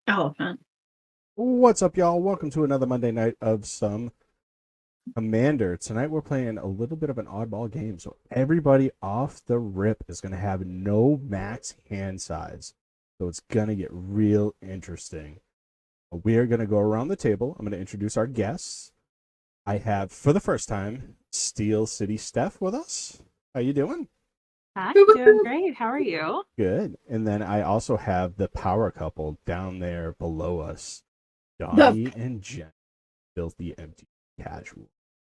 Elephant. What's up, y'all? Welcome to another Monday night of some Commander. Tonight we're playing a little bit of an oddball game. So everybody off the rip is going to have no max hand size. So it's going to get real interesting. We are going to go around the table. I'm going to introduce our guests. I have, for the first time, Steel City Steph with us. How you doing? Hi, doing great. How are you? Good. And then I also have the power couple down there below us. Donnie and Jen, Filthy Empty Casual.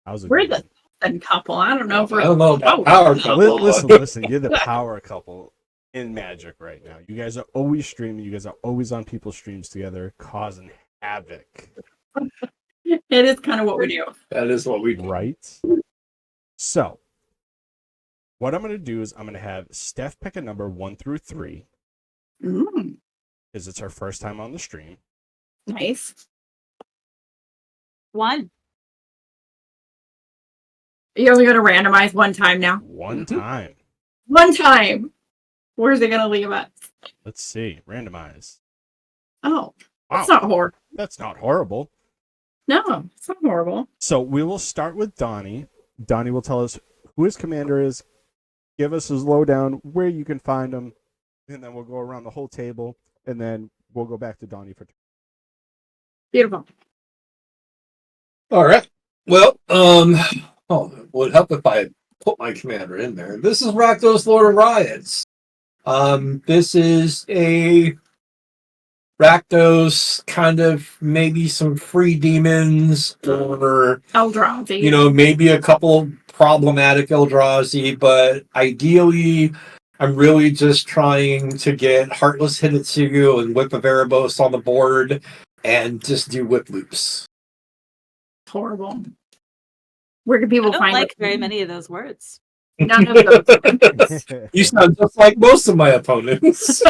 How's it We're going? the thin couple. I don't know if we're I don't know about power couple. Listen, you're the power couple in Magic right now. You guys are always streaming. You guys are always on people's streams together, causing havoc. It is kind of what we do. That is what we do. Right? So, what I'm going to do is I'm going to have Steph pick a number 1 through 3 because it's her first time on the stream. Nice. 1. You're only going to randomize one time now. One time. One time. Where's it going to leave us? Let's see. Randomize. Oh, Wow. that's not horrible. That's not horrible. No, it's not horrible. So we will start with Donnie. Donnie will tell us who his commander is, give us his lowdown, where you can find him, and then we'll go around the whole table, and then we'll go back to Donnie for. Beautiful. All right. Well, it would help if I put my commander in there. This is Rakdos, Lord of Riots. This is a Rakdos, kind of maybe some free demons, or Eldrazi. maybe a couple problematic Eldrazi, but ideally, I'm really just trying to get Heartless Hidetsugu and Whip of Erebos on the board and just do whip loops. Horrible. Where do people I don't find like it? very many of those words. None of those. You sound just like most of my opponents.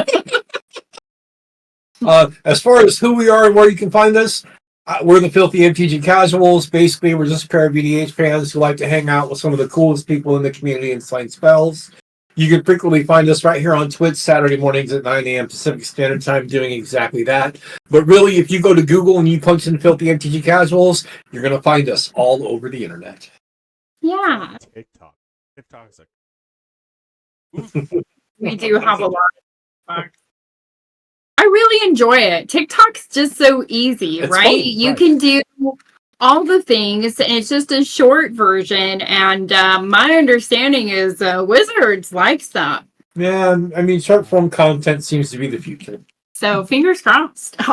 As far as who we are and where you can find us, we're the Filthy MTG Casuals. Basically, we're just a pair of VDH fans who like to hang out with some of the coolest people in the community and sign spells. You can frequently find us right here on Twitch Saturday mornings at 9 a.m. Pacific Standard Time doing exactly that. But really, if you go to Google and you punch in Filthy MTG Casuals, you're going to find us all over the internet. Yeah. TikTok. TikTok is We do have a lot of TikTok. I really enjoy it. TikTok's just so easy, It's right? fun, You right. can do all the things, and it's just a short version. And my understanding is Wizards likes that. Yeah, I mean, short form content seems to be the future. So fingers crossed. It's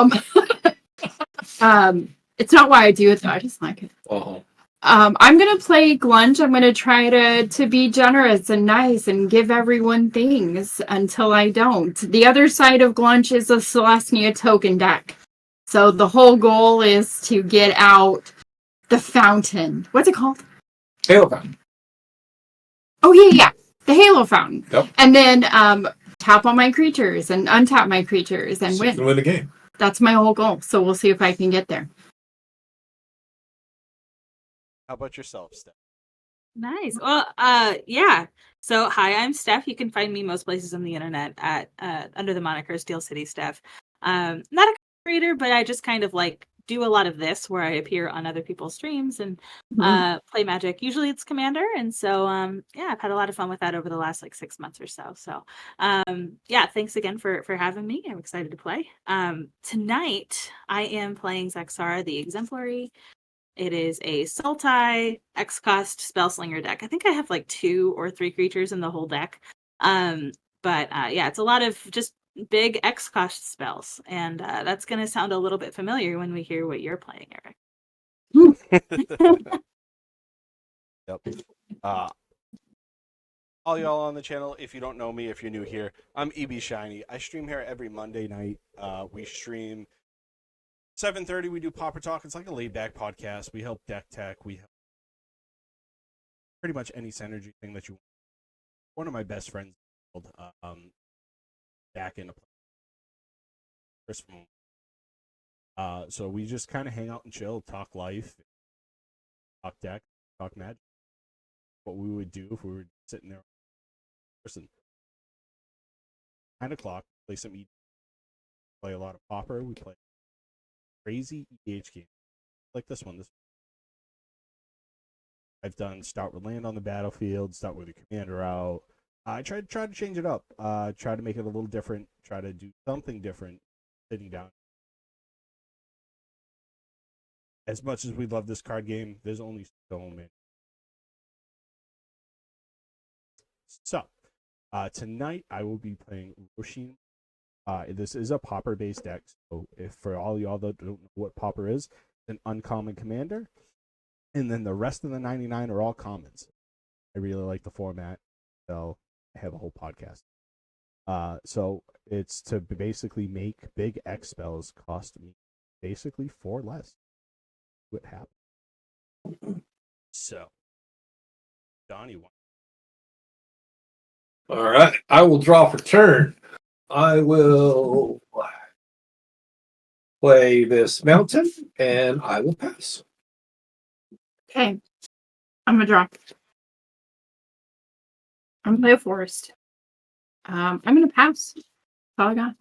not why I do it, though. I just like it. Uh-huh. I'm going to play Glunch. I'm going to try to be generous and nice and give everyone things until I don't. The other side of Glunch is a Celestia token deck. So the whole goal is to get out the fountain. What's it called? Halo Fountain. Oh, yeah. The Halo Fountain. Yep. And then tap on my creatures and untap my creatures and So you can win. win the game. That's my whole goal. So we'll see if I can get there. How about yourself, Steph? Nice. Well, yeah. So, hi, I'm Steph. You can find me most places on the internet at under the moniker Steel City Steph. Not a creator, but I just kind of like do a lot of this where I appear on other people's streams and play Magic. Usually it's Commander, and so yeah, I've had a lot of fun with that over the last 6 months or so. So yeah, thanks again for having me. I'm excited to play. Tonight I am playing Zaxara the Exemplary. It is a Sultai X-Cost Spellslinger deck. I think I have 2 or 3 creatures in the whole deck. But yeah, it's a lot of just big X-Cost spells. And that's going to sound a little bit familiar when we hear what you're playing, Eric. Yep. All y'all on the channel, if you don't know me, if you're new here, I'm EB Shiny. I stream here every Monday night. We stream 7:30. We do Popper Talk. It's like a laid-back podcast. We help deck tech. We help pretty much any synergy thing that you want. One of my best friends back in a Chris from so we just kind of hang out and chill, talk life, talk deck, talk magic. What we would do if we were sitting there person 9 o'clock, play some play a lot of Pauper. We play crazy EDH games like this one. I've done start with land on the battlefield, start with a commander out. I try to change it up. Try to make it a little different. Try to do something different. Sitting down. As much as we love this card game, there's only so many. So, tonight I will be playing Roshin. This is a Pauper-based deck. So, if for all y'all that don't know what Pauper is, it's an uncommon commander, and then the rest of the 99 are all commons. I really like the format, so I have a whole podcast. So it's to basically make big X spells cost me basically 4 less. What happened? So, Donnie, All right. I will draw for turn. I will play this mountain and I will pass. Okay. I'm gonna draw. I'm gonna play a forest. I'm gonna pass. That's all I got.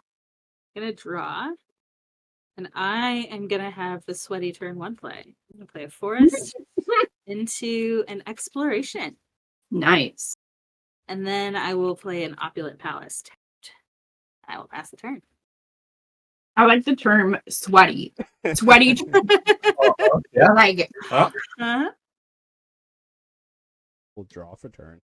Gonna draw. And I am gonna have the sweaty turn 1 play. I'm gonna play a forest into an exploration. Nice. And then I will play an opulent palace. I will pass the turn. I like the term sweaty. Sweaty. Yeah. I like it. Uh-huh. will draw for turn.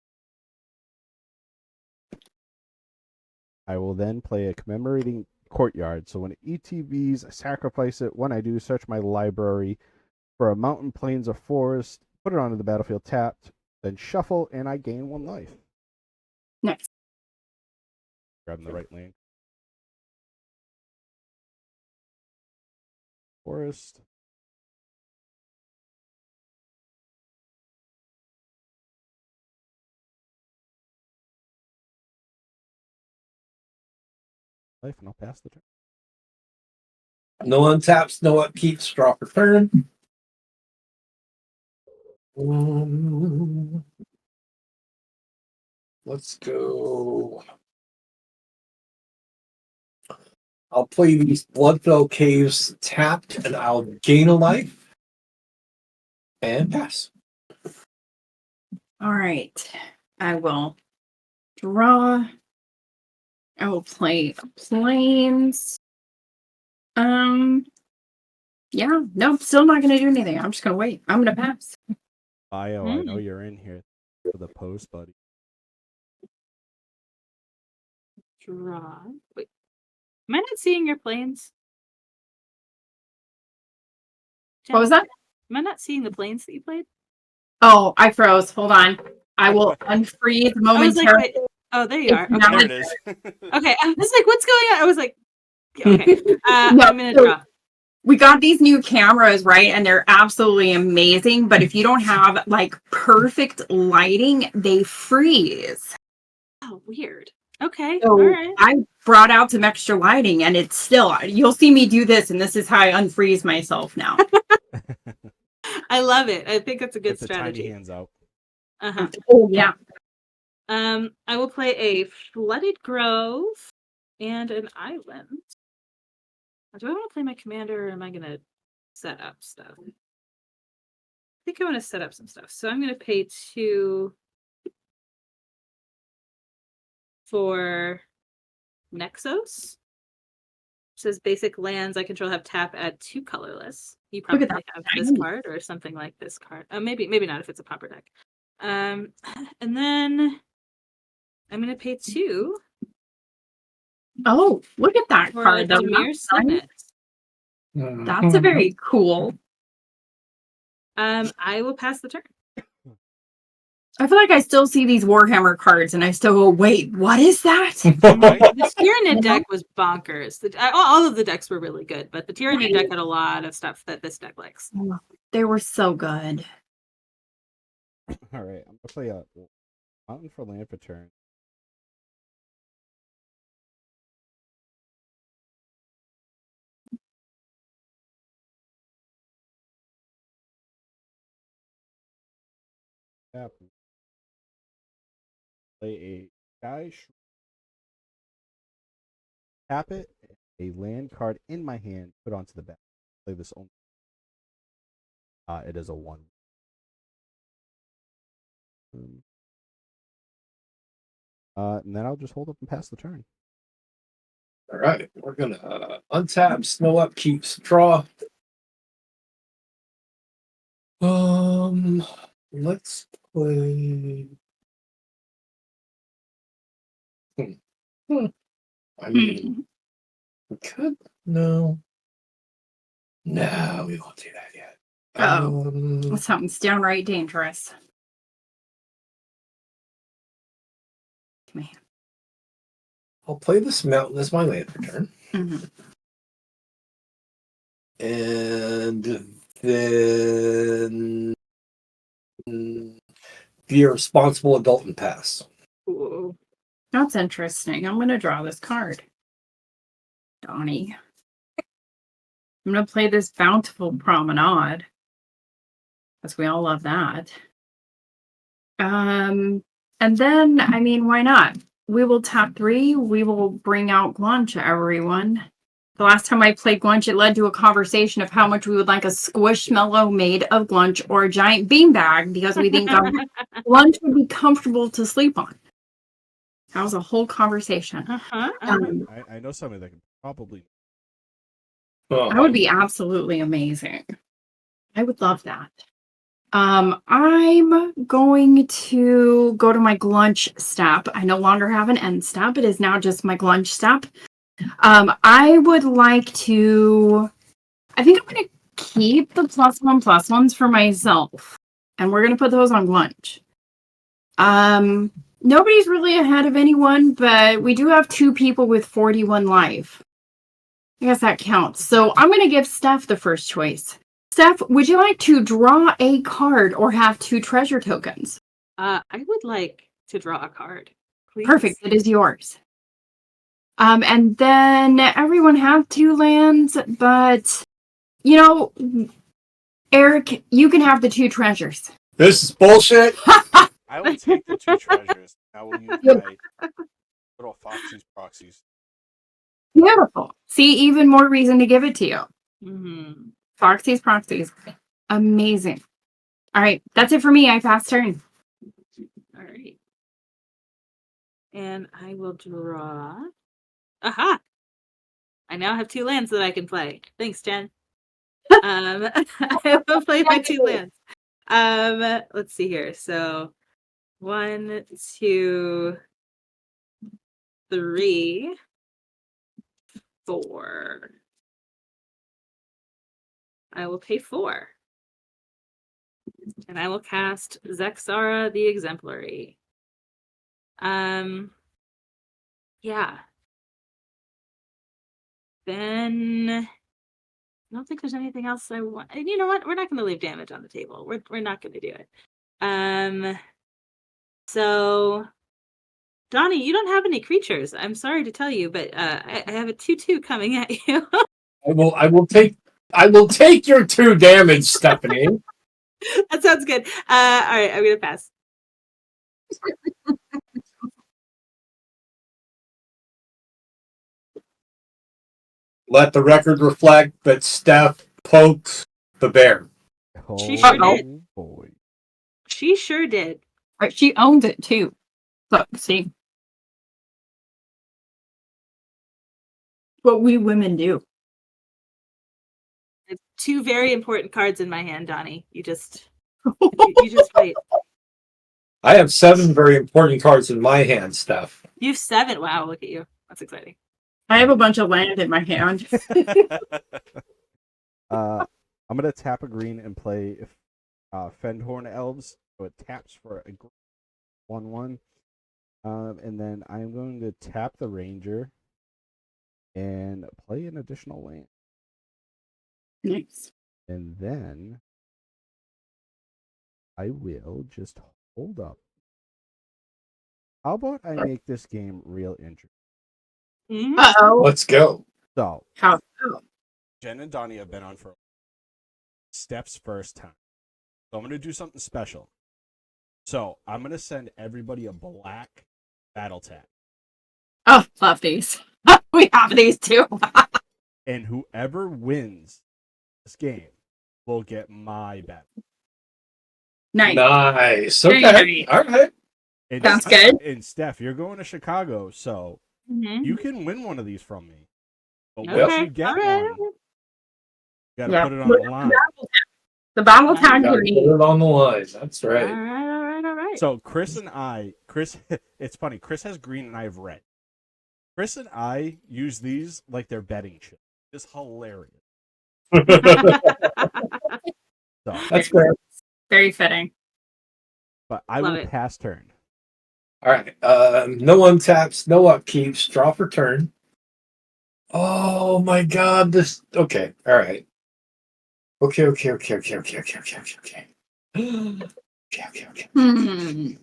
I will then play a commemorating courtyard. So when it ETBs, I sacrifice it. When I do, search my library for a mountain, plains, or forest, put it onto the battlefield tapped, then shuffle, and I gain 1 life. Nice. Grabbing the right lane. Forest. Life, and I'll pass the turn. No untaps, no upkeeps, draw for turn. Let's go. I'll play these Bloodfell Caves tapped, and I'll gain a life and pass. All right. I will draw. I will play planes. Yeah, no, still not gonna do anything. I'm just gonna wait. I'm gonna pass. Bio, I know you're in here for the post, buddy. Draw. Wait. Am I not seeing your planes? What was that? Am I not seeing the planes that you played? Oh, I froze. Hold on. I will unfreeze I was like, momentarily. wait. Oh, there you are. It's not- Okay. There it is. Okay. I was like, what's going on? I was like, okay. No, I'm gonna so- draw. We got these new cameras, right? And they're absolutely amazing. But if you don't have like perfect lighting, they freeze. Oh, weird. Okay. So All right. I brought out some extra lighting and it's still, you'll see me do this. And this is how I unfreeze myself now. I love it. I think it's a good Get the tiny strategy. hands out. Uh-huh. Oh, yeah. I will play a flooded grove and an island. Do I want to play my commander or am I gonna set up stuff? I think I want to set up some stuff. So I'm gonna pay 2 for Nexos. It says basic lands I control have tap, add 2 colorless. You Look at probably have this card or something like this card. Maybe not if it's a pauper deck. And then I'm gonna pay 2 Oh, look at that for card. Though. Demir Signet. That's a very cool. I will pass the turn. I feel like I still see these Warhammer cards and I still go, wait, what is that? The Tyranid deck was bonkers. All of the decks were really good, but the Tyranid deck had a lot of stuff that this deck likes. They were so good. All right, I'm gonna play a mountain for land for turn. Tap. Play a guy. Tap it. a land card in my hand, put onto the back. Play this only. It is a 1. And then I'll just hold up and pass the turn. All right, we're gonna untap, snow up, keeps, draw. Let's play. I mean, we could no. No, we won't do that yet. That sounds downright dangerous. Man. I'll play this mountain as my land for turn. Mm-hmm. And then be a responsible adult and pass. Ooh. That's interesting. I'm going to draw this card. Donnie. I'm going to play this Bountiful Promenade. Because we all love that. And then, I mean, why not? We will tap 3. We will bring out Glunch, everyone. The last time I played Glunch, it led to a conversation of how much we would like a squishmallow made of Glunch or a giant beanbag because we think Glunch would be comfortable to sleep on. That was a whole conversation. I know somebody that can probably. That would be absolutely amazing. I would love that. I'm going to go to my Glunch step. I no longer have an end step. It is now just my Glunch step. I would like to. I think I'm going to keep the +1/+1s for myself, and we're going to put those on Glunch. Nobody's really ahead of anyone, but we do have 2 people with 41 life. I guess that counts. So I'm going to give Steph the first choice. Steph, would you like to draw a card or have 2 treasure tokens? I would like to draw a card, please. Perfect. It is yours. And then everyone have 2 lands, but, you know, Eric, you can have the 2 treasures. This is bullshit. I will take the 2 treasures. I will use my little Foxy's proxies. Beautiful. See, even more reason to give it to you. Mm-hmm. Foxy's proxies. Amazing. All right. That's it for me. I pass turn. All right. And I will draw. Aha! I now have 2 lands that I can play. Thanks, Jen. I will play my 2 lands. Let's see here. So 1, 2, 3, 4. I will pay 4. And I will cast Zexara the Exemplary. Yeah. Then I don't think there's anything else I want. And you know what? We're not going to leave damage on the table. We're not going to do it. So Donnie, you don't have any creatures. I'm sorry to tell you, but I have a 2/2 coming at you. I will take your 2 damage, Stephanie. That sounds good. All right, I'm gonna pass. Let the record reflect that Steph pokes the bear. She sure did. Boy. She sure did. Right, she owns it too. Look, see what we women do. I have 2 very important cards in my hand, Donnie. You just wait. I have 7 very important cards in my hand, Steph. You have 7. Wow, look at you. That's exciting. I have a bunch of land in my hand. I'm gonna tap a green and play Fendhorn Elves. So it taps for a 1/1. And then I'm going to tap the Ranger and play an additional land. Nice. And then I will just hold up. How about I make this game real interesting? Uh-oh. Let's go. So, How so? Jen and Donnie have been on for Steph's first time. So I'm going to do something special. So I'm going to send everybody a black battle tag. Oh, love these. We have these too. and whoever wins this game will get my bet. Nice. Nice. Very Okay. nice. All right. And Sounds good. And Steph, you're going to Chicago, so Mhm. you can win one of these from me. But Okay. once you get All right. one, you gotta Yeah. put it on the line. The battle Nice. tag Gotta you put need. it on the line. That's All right. right. All right. So Chris, it's funny. Chris has green and I have red. Chris and I use these like they're betting chips. It's hilarious. So, That's fair. Very fitting. but I Love will it. pass turn. All right. No untaps, no upkeeps. Draw for turn. Oh my god! This. Okay. All right. Okay. Okay.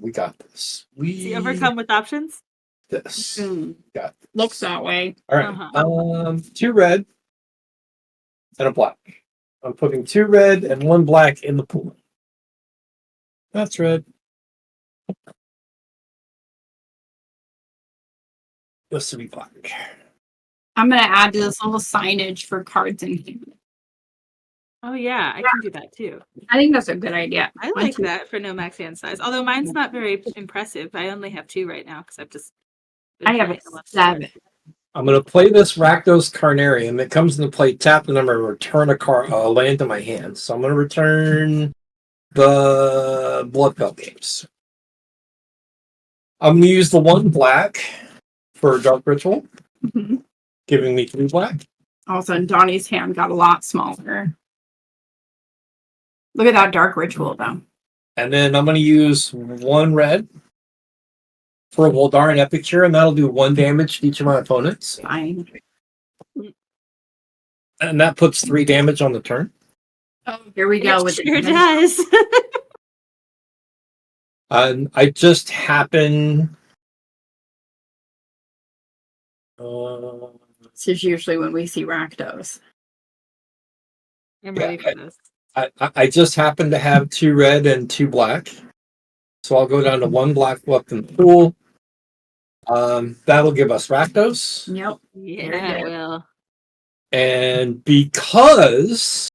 We got this. Is he overcome with options? This. Hmm. Got this. Looks that way. All right. Uh-huh. 2 red and a black. I'm putting 2 red and 1 black in the pool. That's red. This will be black. I'm gonna add to this little signage for cards in here. Oh yeah, I can do that too. I think that's a good idea. I like that for no max hand size. Although mine's not very impressive. I only have 2 right now because I've just. been I have playing a a lot. 7. I'm going to play this Rakdos Carnarium. It comes into play, tap the number, and return a land to my hand. So I'm going to return the Bloodfell Games. I'm going to use the 1 black for Dark Ritual, Mhm. giving me 3 black. All of a sudden, Donnie's hand got a lot smaller. Look at that dark ritual, though. And then I'm going to use 1 red for a Voldaren Epicure, and that'll do 1 damage to each of my opponents. Fine. And that puts 3 damage on the turn. Oh, here we go It with sure the does. And I just happen. This is usually when we see Rakdos. I'm Yeah, ready for this. I just happen to have 2 red and 2 black. So I'll go down to 1 black left in the pool. That'll give us Rakdos. Yep. Yeah, well. And because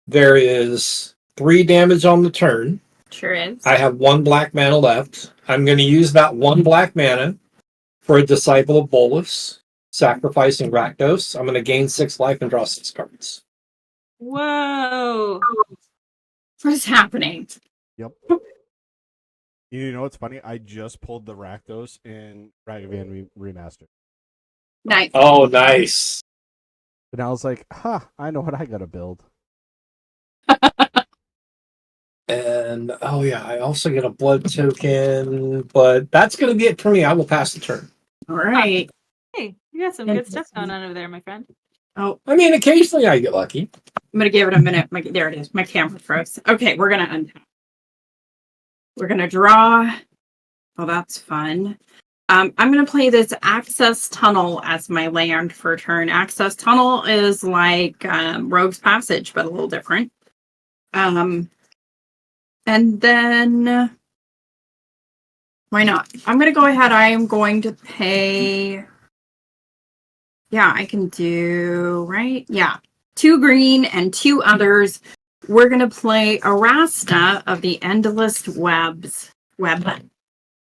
there is 3 damage on the turn, Sure is. I have 1 black mana left. I'm going to use that 1 black mana for a Disciple of Bolus, sacrificing Rakdos. I'm going to gain 6 life and draw 6 cards. Whoa. What is happening? Yep. You know what's funny? I just pulled the Rakdos in Ragavan Remastered. Nice. Oh, nice. And I was like, I know what I gotta build. And, oh yeah, I also get a blood token, but that's going to be it for me. I will pass the turn. All right. Hey, you got some good stuff going on over there, my friend. Oh, I mean, occasionally I get lucky. I'm going to give it a minute. There it is. My camera froze. Okay, we're going to untap. We're going to draw. Oh, that's fun. I'm going to play this Access Tunnel as my land for turn. Access Tunnel is like Rogue's Passage, but a little different. And then, why not? I'm going to go ahead. I am going to pay. Yeah, I can do, right? Yeah. 2 green and 2 others. We're going to play Arasta of the Endless Web.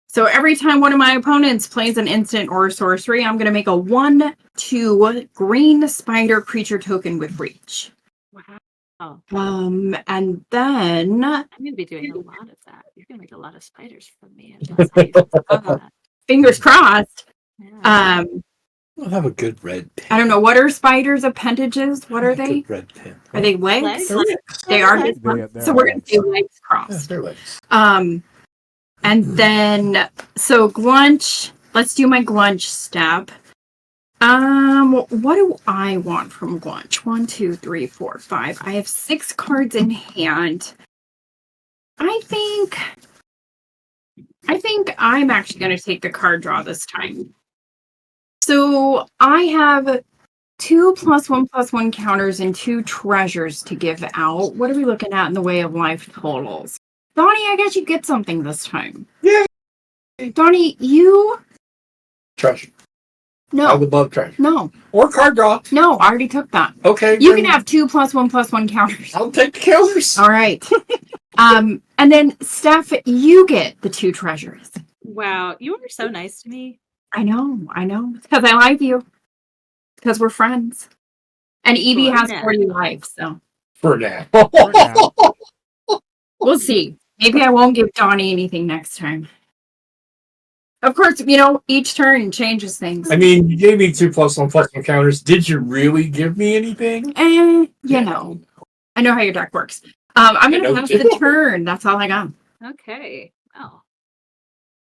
So every time one of my opponents plays an instant or a sorcery, I'm going to make a 1/2 green spider creature token with reach. Wow. And then I'm going to be doing a lot of that. You're going to make a lot of spiders from me. I'm excited. fingers crossed. Yeah. I'll have a good red pen. I don't know, what are spiders' appendages? What are they? Good red pen. Are they legs? Legs? They are. They're So we're going to do legs Yeah, crossed. they're legs. And then, so Glunch, let's do my Glunch step. What do I want from Glunch? 1, 2, 3, 4, 5. I have 6 cards in hand. I think I'm actually going to take the card draw this time. So I have 2 +1/+1 counters and 2 treasures to give out. What are we looking at in the way of life totals? Donnie, I guess you get something this time. Yay! Donnie, you Treasure. No. the above treasure. No. Or card draw. No, I already took that. Okay. You then can have 2 +1/+1 counters. I'll take the counters. All right. And then Steph, you get the 2 treasures. Wow, you are so nice to me. I know. It's because I like you. Because we're friends. And Evie Sure, has yeah. 40 lives, so For now. For now. we'll see. Maybe I won't give Donnie anything next time. Of course, each turn changes things. I mean, you gave me 2 +1/+1 counters. Did you really give me anything? You know. I know how your deck works. I'm going to pass the turn. That's all I got. Okay. Well,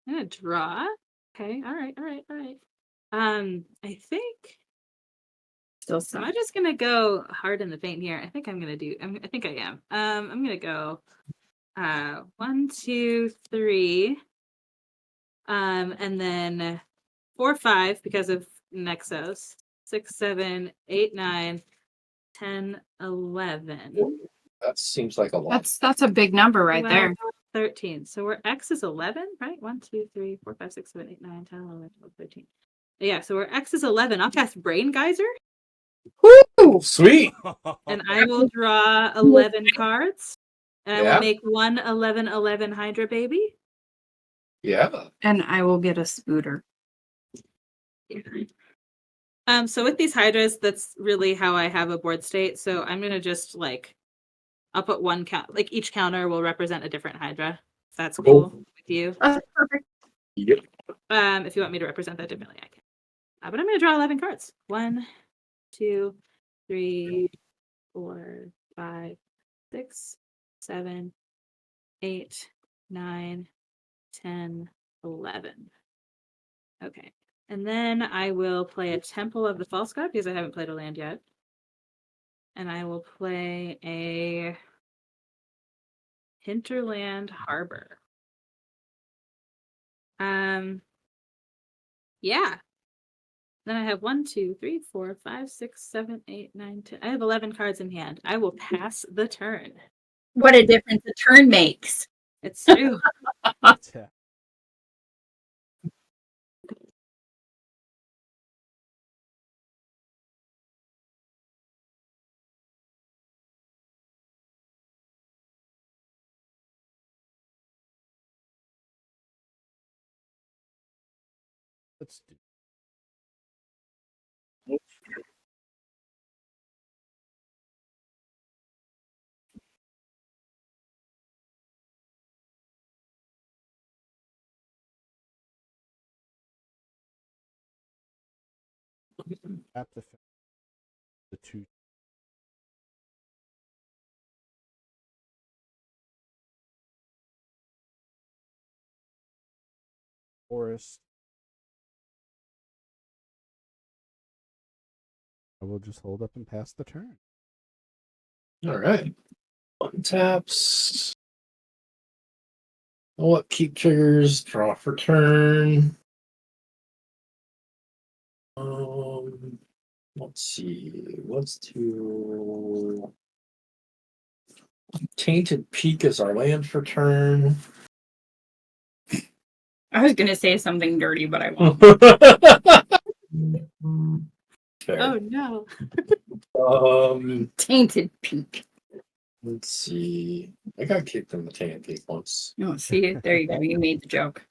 I'm gonna draw. Okay. All right. I think. Still Am I just gonna go hard in the paint here? I think I'm gonna do. I think I am. I'm gonna go. 1, 2, 3. And then 4, 5 because of Nexus. 6, 7, 8, 9, 10, 11. That seems like a lot. That's a big number right 12, there. 13. So we're X is 11, right? 1, 2, 3, 4, 5, 6, 7, 8, 9, 10, 11, 12, 13. Yeah, so we're X is 11. I'll cast Brain Geyser Woo! Sweet. and I will draw 11 cards. And I Yeah. will make 1 11 11 Hydra baby. Yeah. And I will get a scooter. So with these Hydras, that's really how I have a board state. So I'm gonna just I'll put one count, like each counter will represent a different Hydra. If that's cool with you. Perfect. Yep. If you want me to represent that differently, I can. But I'm gonna draw 11 cards. 1, 2, 3, 4, 5, 6, 7, 8, 9, 10, 11. Okay. And then I will play a Temple of the False God because I haven't played a land yet. And I will play a Hinterland Harbor. Yeah. Then I have 1, 2, 3, 4, 5, 6, 7, 8, 9, 10. I have 11 cards in hand. I will pass the turn. What a difference a turn makes. It's true. Let's do. Tap the 2. Forest. I will just hold up and pass the turn. All right. Untaps. What keep triggers? Draw for turn. Let's see. Let's do Tainted Peak as our land for turn. I was going to say something dirty, but I won't. Fair. Oh no. Tainted Peak. Let's see. I got kicked in the Tainted Peak once. Oh, see, there you go. You made the joke.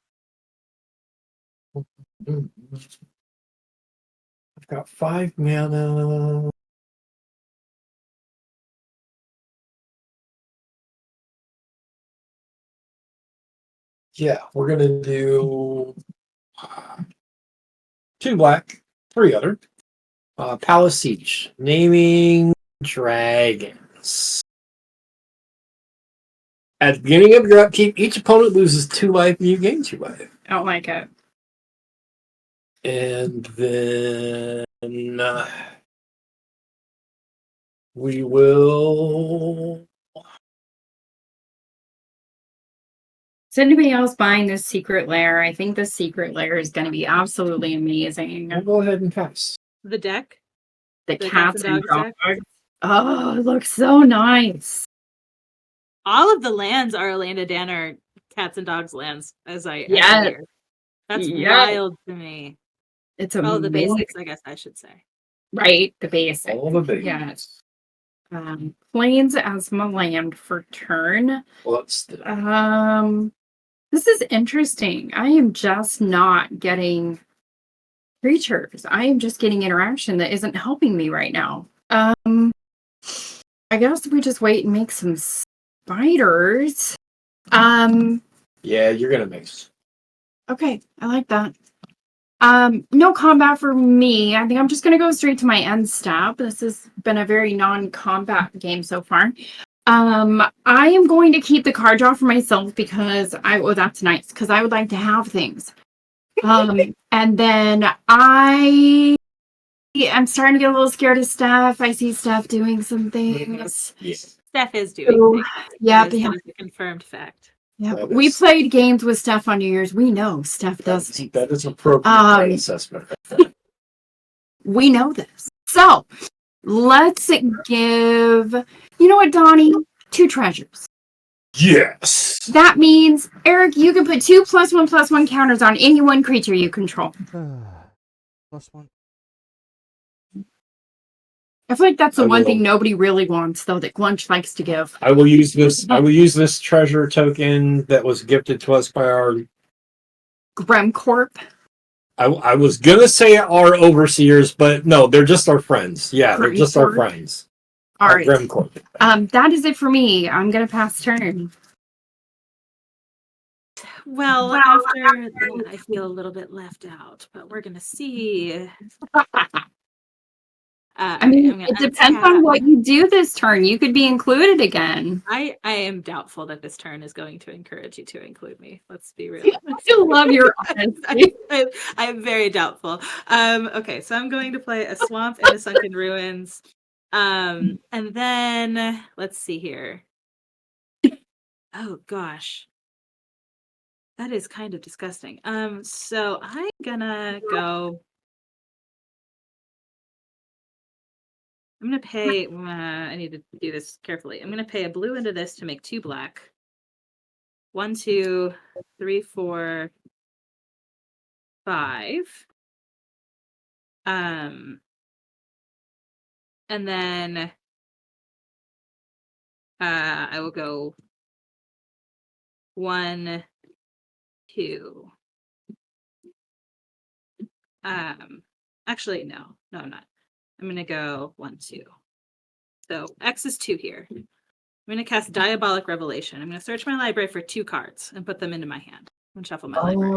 I've got 5 mana. Yeah, we're gonna do 2 black, 3 other. Palace Siege. Naming dragons. At the beginning of your upkeep, each opponent loses 2 life and you gain 2 life. I don't like it. And then we will. Is anybody else buying this secret lair? I think this secret lair is going to be absolutely amazing. We'll go ahead and pass. The deck. The The cats and deck. dogs. Oh, it looks so nice. All of the lands are Elena Danner cats and dogs lands, as I Yes. hear. That's Yes. wild to me. It's Oh, the amazing. basics, I guess I should say. Right, the basics. All the big. Yes. Plains as my land for turn. Let's This is interesting. I am just not getting creatures. I am just getting interaction that isn't helping me right now. I guess we just wait and make some spiders. Yeah, you're gonna mix. Okay, I like that. No combat for me. I think I'm just gonna go straight to my end step. This has been a very non-combat game so far. I am going to keep the card draw for myself because that's nice because I would like to have things. And then I'm starting to get a little scared of Steph. I see Steph doing some things. Yeah. Steph is doing So, things. yeah, That is a confirmed fact. yeah. That We is- played games with Steph on New Year's. We know Steph does things. That is appropriate assessment. We know this. So let's give, you know what, Donnie? 2 treasures. Yes. That means, Eric, you can put 2+1/+1 counters on any one creature you control. +1. I feel like that's the I one will. thing nobody really wants, though, that Glunch likes to give. I will use this treasure token that was gifted to us by our. Gremcorp. I was gonna say our overseers, but no, they're just our friends. Yeah, they're just our Grimcorp. friends. All right. Gremcorp. That is it for me. I'm going to pass turn. Well, after that, I feel a little bit left out, but we're gonna see. I mean, it depends on what you do this turn. You could be included again. I am doubtful that this turn is going to encourage you to include me. Let's be real. I still love your honesty. I'm very doubtful. Okay, so I'm going to play a swamp and a sunken ruins. And then let's see here. Oh gosh. That is kind of disgusting. So I'm gonna go. I'm gonna pay. I need to do this carefully. I'm gonna pay a blue into this to make 2 black. 1, 2, 3, 4, 5. And then I will go 1, 2. Actually, no, I'm not. I'm gonna go 1, 2. So X is 2 here. I'm gonna cast Diabolic Revelation. I'm gonna search my library for 2 cards and put them into my hand and shuffle my library.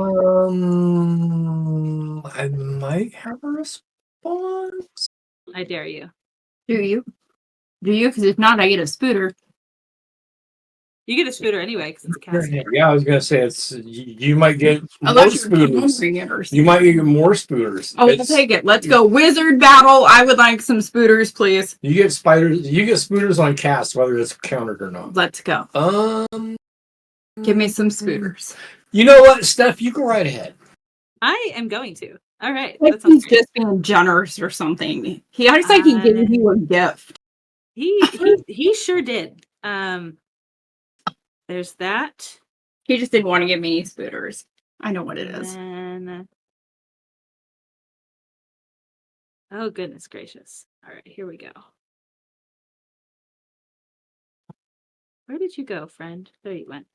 I might have a response. I dare you. Do you? Do you? Because if not, I get a spooter. You get a scooter anyway because it's a cast. Yeah, I was gonna say you might get more Unless you're spooters. countering it or You might get more spooters. Oh, we'll take it. Let's go. Wizard battle. I would like some spooters, please. You get spiders. You get spooters on cast, whether it's countered or not. Let's go. Give me some spooters. You know what, Steph? You go right ahead. I am going to. All right. Like That sounds he's great. just being generous or something. He acts like he gave you a gift. He sure did. There's that. He just didn't want to give me any spooters. I know what it And is. then, oh goodness gracious. All right, here we go. Where did you go, friend? There you went.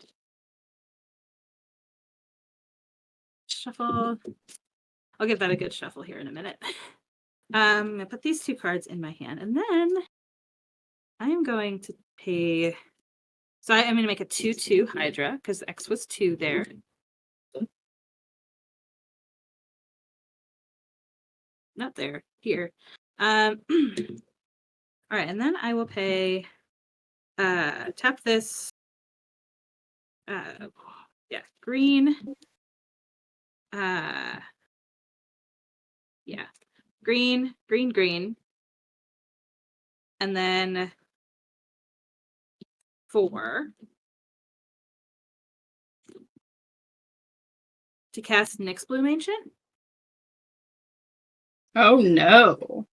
Shuffle. I'll give that a good shuffle here in a minute. I'm gonna put these 2 cards in my hand, and then I am going to pay. So I'm gonna make a 2/2 Hydra because X was 2 there. Not there. Here. All right, and then I will pay. Tap this. Yeah, green. Yeah, green, green, green, and then 4 to cast Nyx Bloom Ancient. Oh no.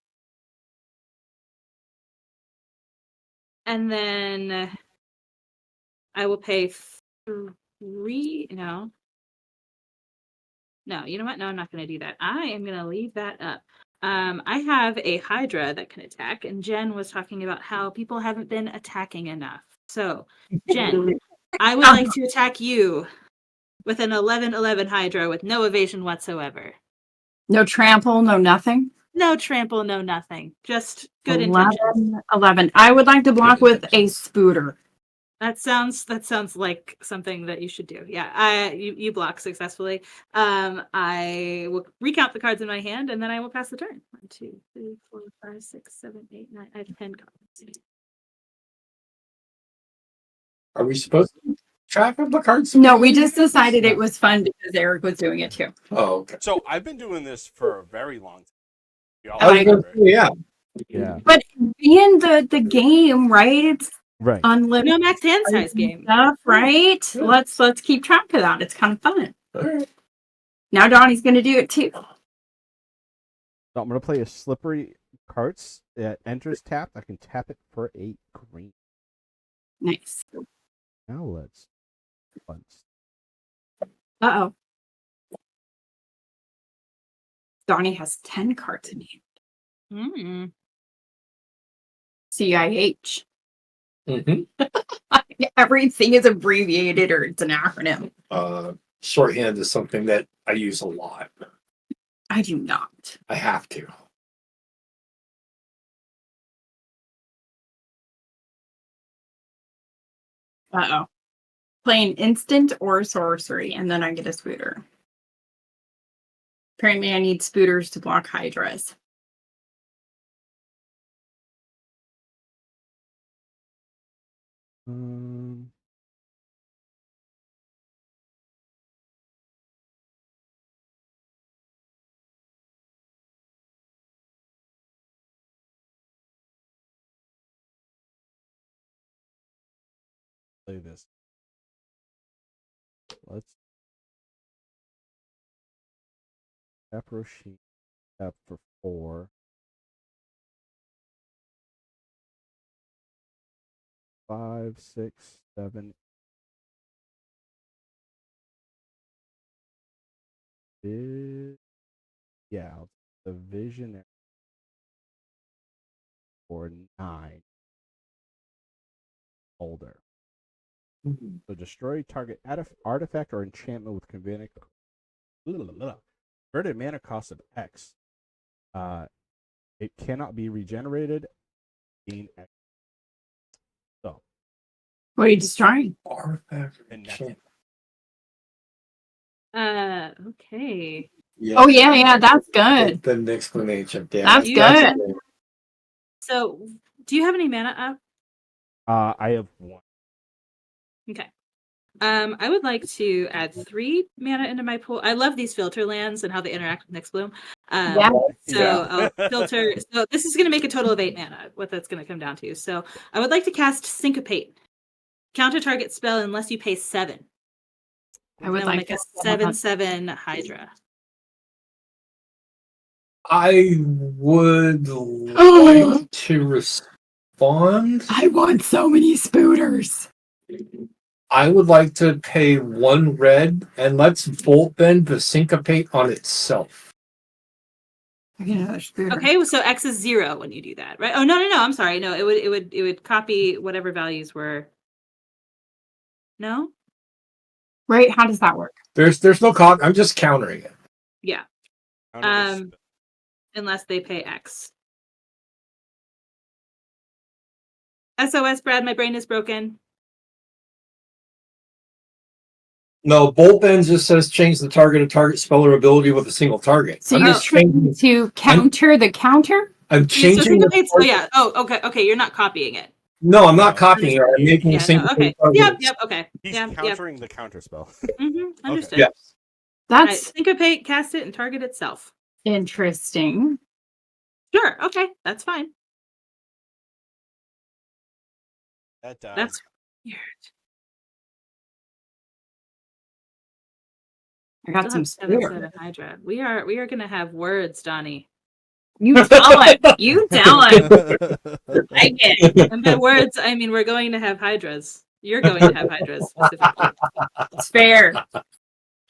And then I will pay 3. No. No, you know what? No, I'm not going to do that. I am going to leave that up. I have a Hydra that can attack, and Jen was talking about how people haven't been attacking enough. So, Jen, I would like to attack you with an 11/11 Hydra with no evasion whatsoever. No trample, no nothing. No trample, no nothing. Just good intentions. 11. I would like to block with a spooter. That sounds like something that you should do. Yeah, you block successfully. I will recount the cards in my hand, and then I will pass the turn. 1, 2, 3, 4, 5, 6, 7, 8, 9. I have 10 cards. Are we supposed to track of the cards? No, we just decided it was fun because Eric was doing it too. Oh, okay. So I've been doing this for a very long time. Y'all I was remember? Yeah. Yeah. But being the game, right? It's Right. unlimited No max hand size game. stuff, right? Yeah. Let's keep track of that. It's kind of fun. All right. Now Donnie's going to do it too. So I'm gonna play a slippery carts that enters tapped. I can tap it for a green. Nice. Now let's once. Uh-oh. Donnie has 10 cards in hand. Mm. CIH. Mm-hmm. Everything is abbreviated or it's an acronym. Shorthand is something that I use a lot. I do not. I have to. Uh-oh. Playing instant or sorcery, and then I get a spooter. Apparently I need spooters to block Hydras. Play this. Let's tap Roshi. Tap for 4. 5, 6, 7. Yeah, the visionary for 9. Older. Mm-hmm. So destroy target artifact or enchantment with converted mana cost of X. It cannot be regenerated. Gain X. So What are you destroying? Artifact And enchantment. Okay. Yeah. Oh, yeah, that's good. The explanation. Yeah, That's good. So, do you have any mana up? I have 1. Okay. I would like to add 3 mana into my pool. I love these filter lands and how they interact with Next Bloom. Yeah. So I'll filter. So this is going to make a total of 8 mana, what that's going to come down to. So I would like to cast Syncopate. Counter target spell unless you pay 7. I would like make a 7/7 Hydra. I would like to respond. I want so many spooters. I would like to pay 1 red and let's bolt bend the syncopate on itself. I get another spooter. Okay, so X is 0 when you do that, right? Oh no, I'm sorry. No, it would copy whatever values were. No? Right? How does that work? There's no con. I'm just countering it. Yeah. Unless they pay X. SOS, Brad, my brain is broken. No, bolt bend just says change the target spell or ability with a single target. So I'm you're just trying changing. to counter the counter? I'm changing. So Syncopate's, yeah. Oh, okay. You're not copying it. No, I'm not copying it. I'm making a single. Okay. Yep. Okay. He's Yep. countering the counter spell. Understood. Yes. That's Syncopate, cast it, and target itself. interesting. Sure. Okay. That's fine. That's weird. I got some Still have spooters. 7/7 Hydra. We are gonna have words, Donnie. You tell him. You tell him. Like it. And by words, I mean we're going to have Hydras. You're going to have Hydras specifically. It's fair.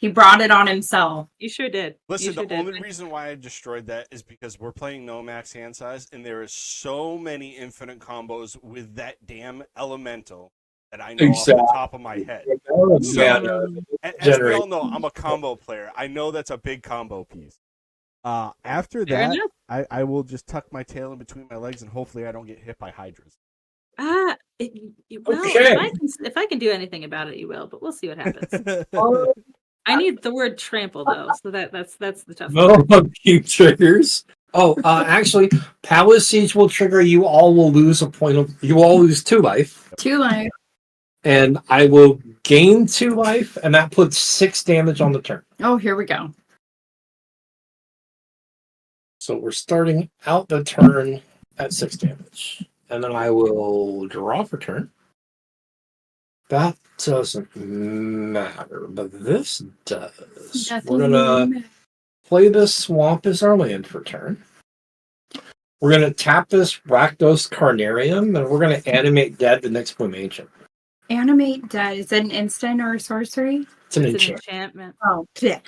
He brought it on himself. You sure did. Listen, You sure the only did. reason why I destroyed that is because we're playing no max hand size, and there is so many infinite combos with that damn elemental that I know off the top of my head. As we all know, I'm a combo player. I know that's a big combo piece. After Fair that, enough. I will just tuck my tail in between my legs, and hopefully I don't get hit by hydras. Well, Okay. if I can do anything about it, you will. But we'll see what happens. I need the word trample though, so that's the tough part. No few triggers. Oh, actually, Palace Siege will trigger. You all will lose you all lose 2 life, 2 life. and I will gain 2 life, and that puts 6 damage on the turn. Oh, here we go. So we're starting out the turn at 6 damage, and then I will draw for turn. That doesn't matter, but this does. We're gonna play this swamp as our land for turn. We're gonna tap this Rakdos Carnarium, and we're gonna animate dead the next Bloom Ancient. Animate dead. Is it an instant or a sorcery? It's an It's an enchant. enchantment. Oh, yeah.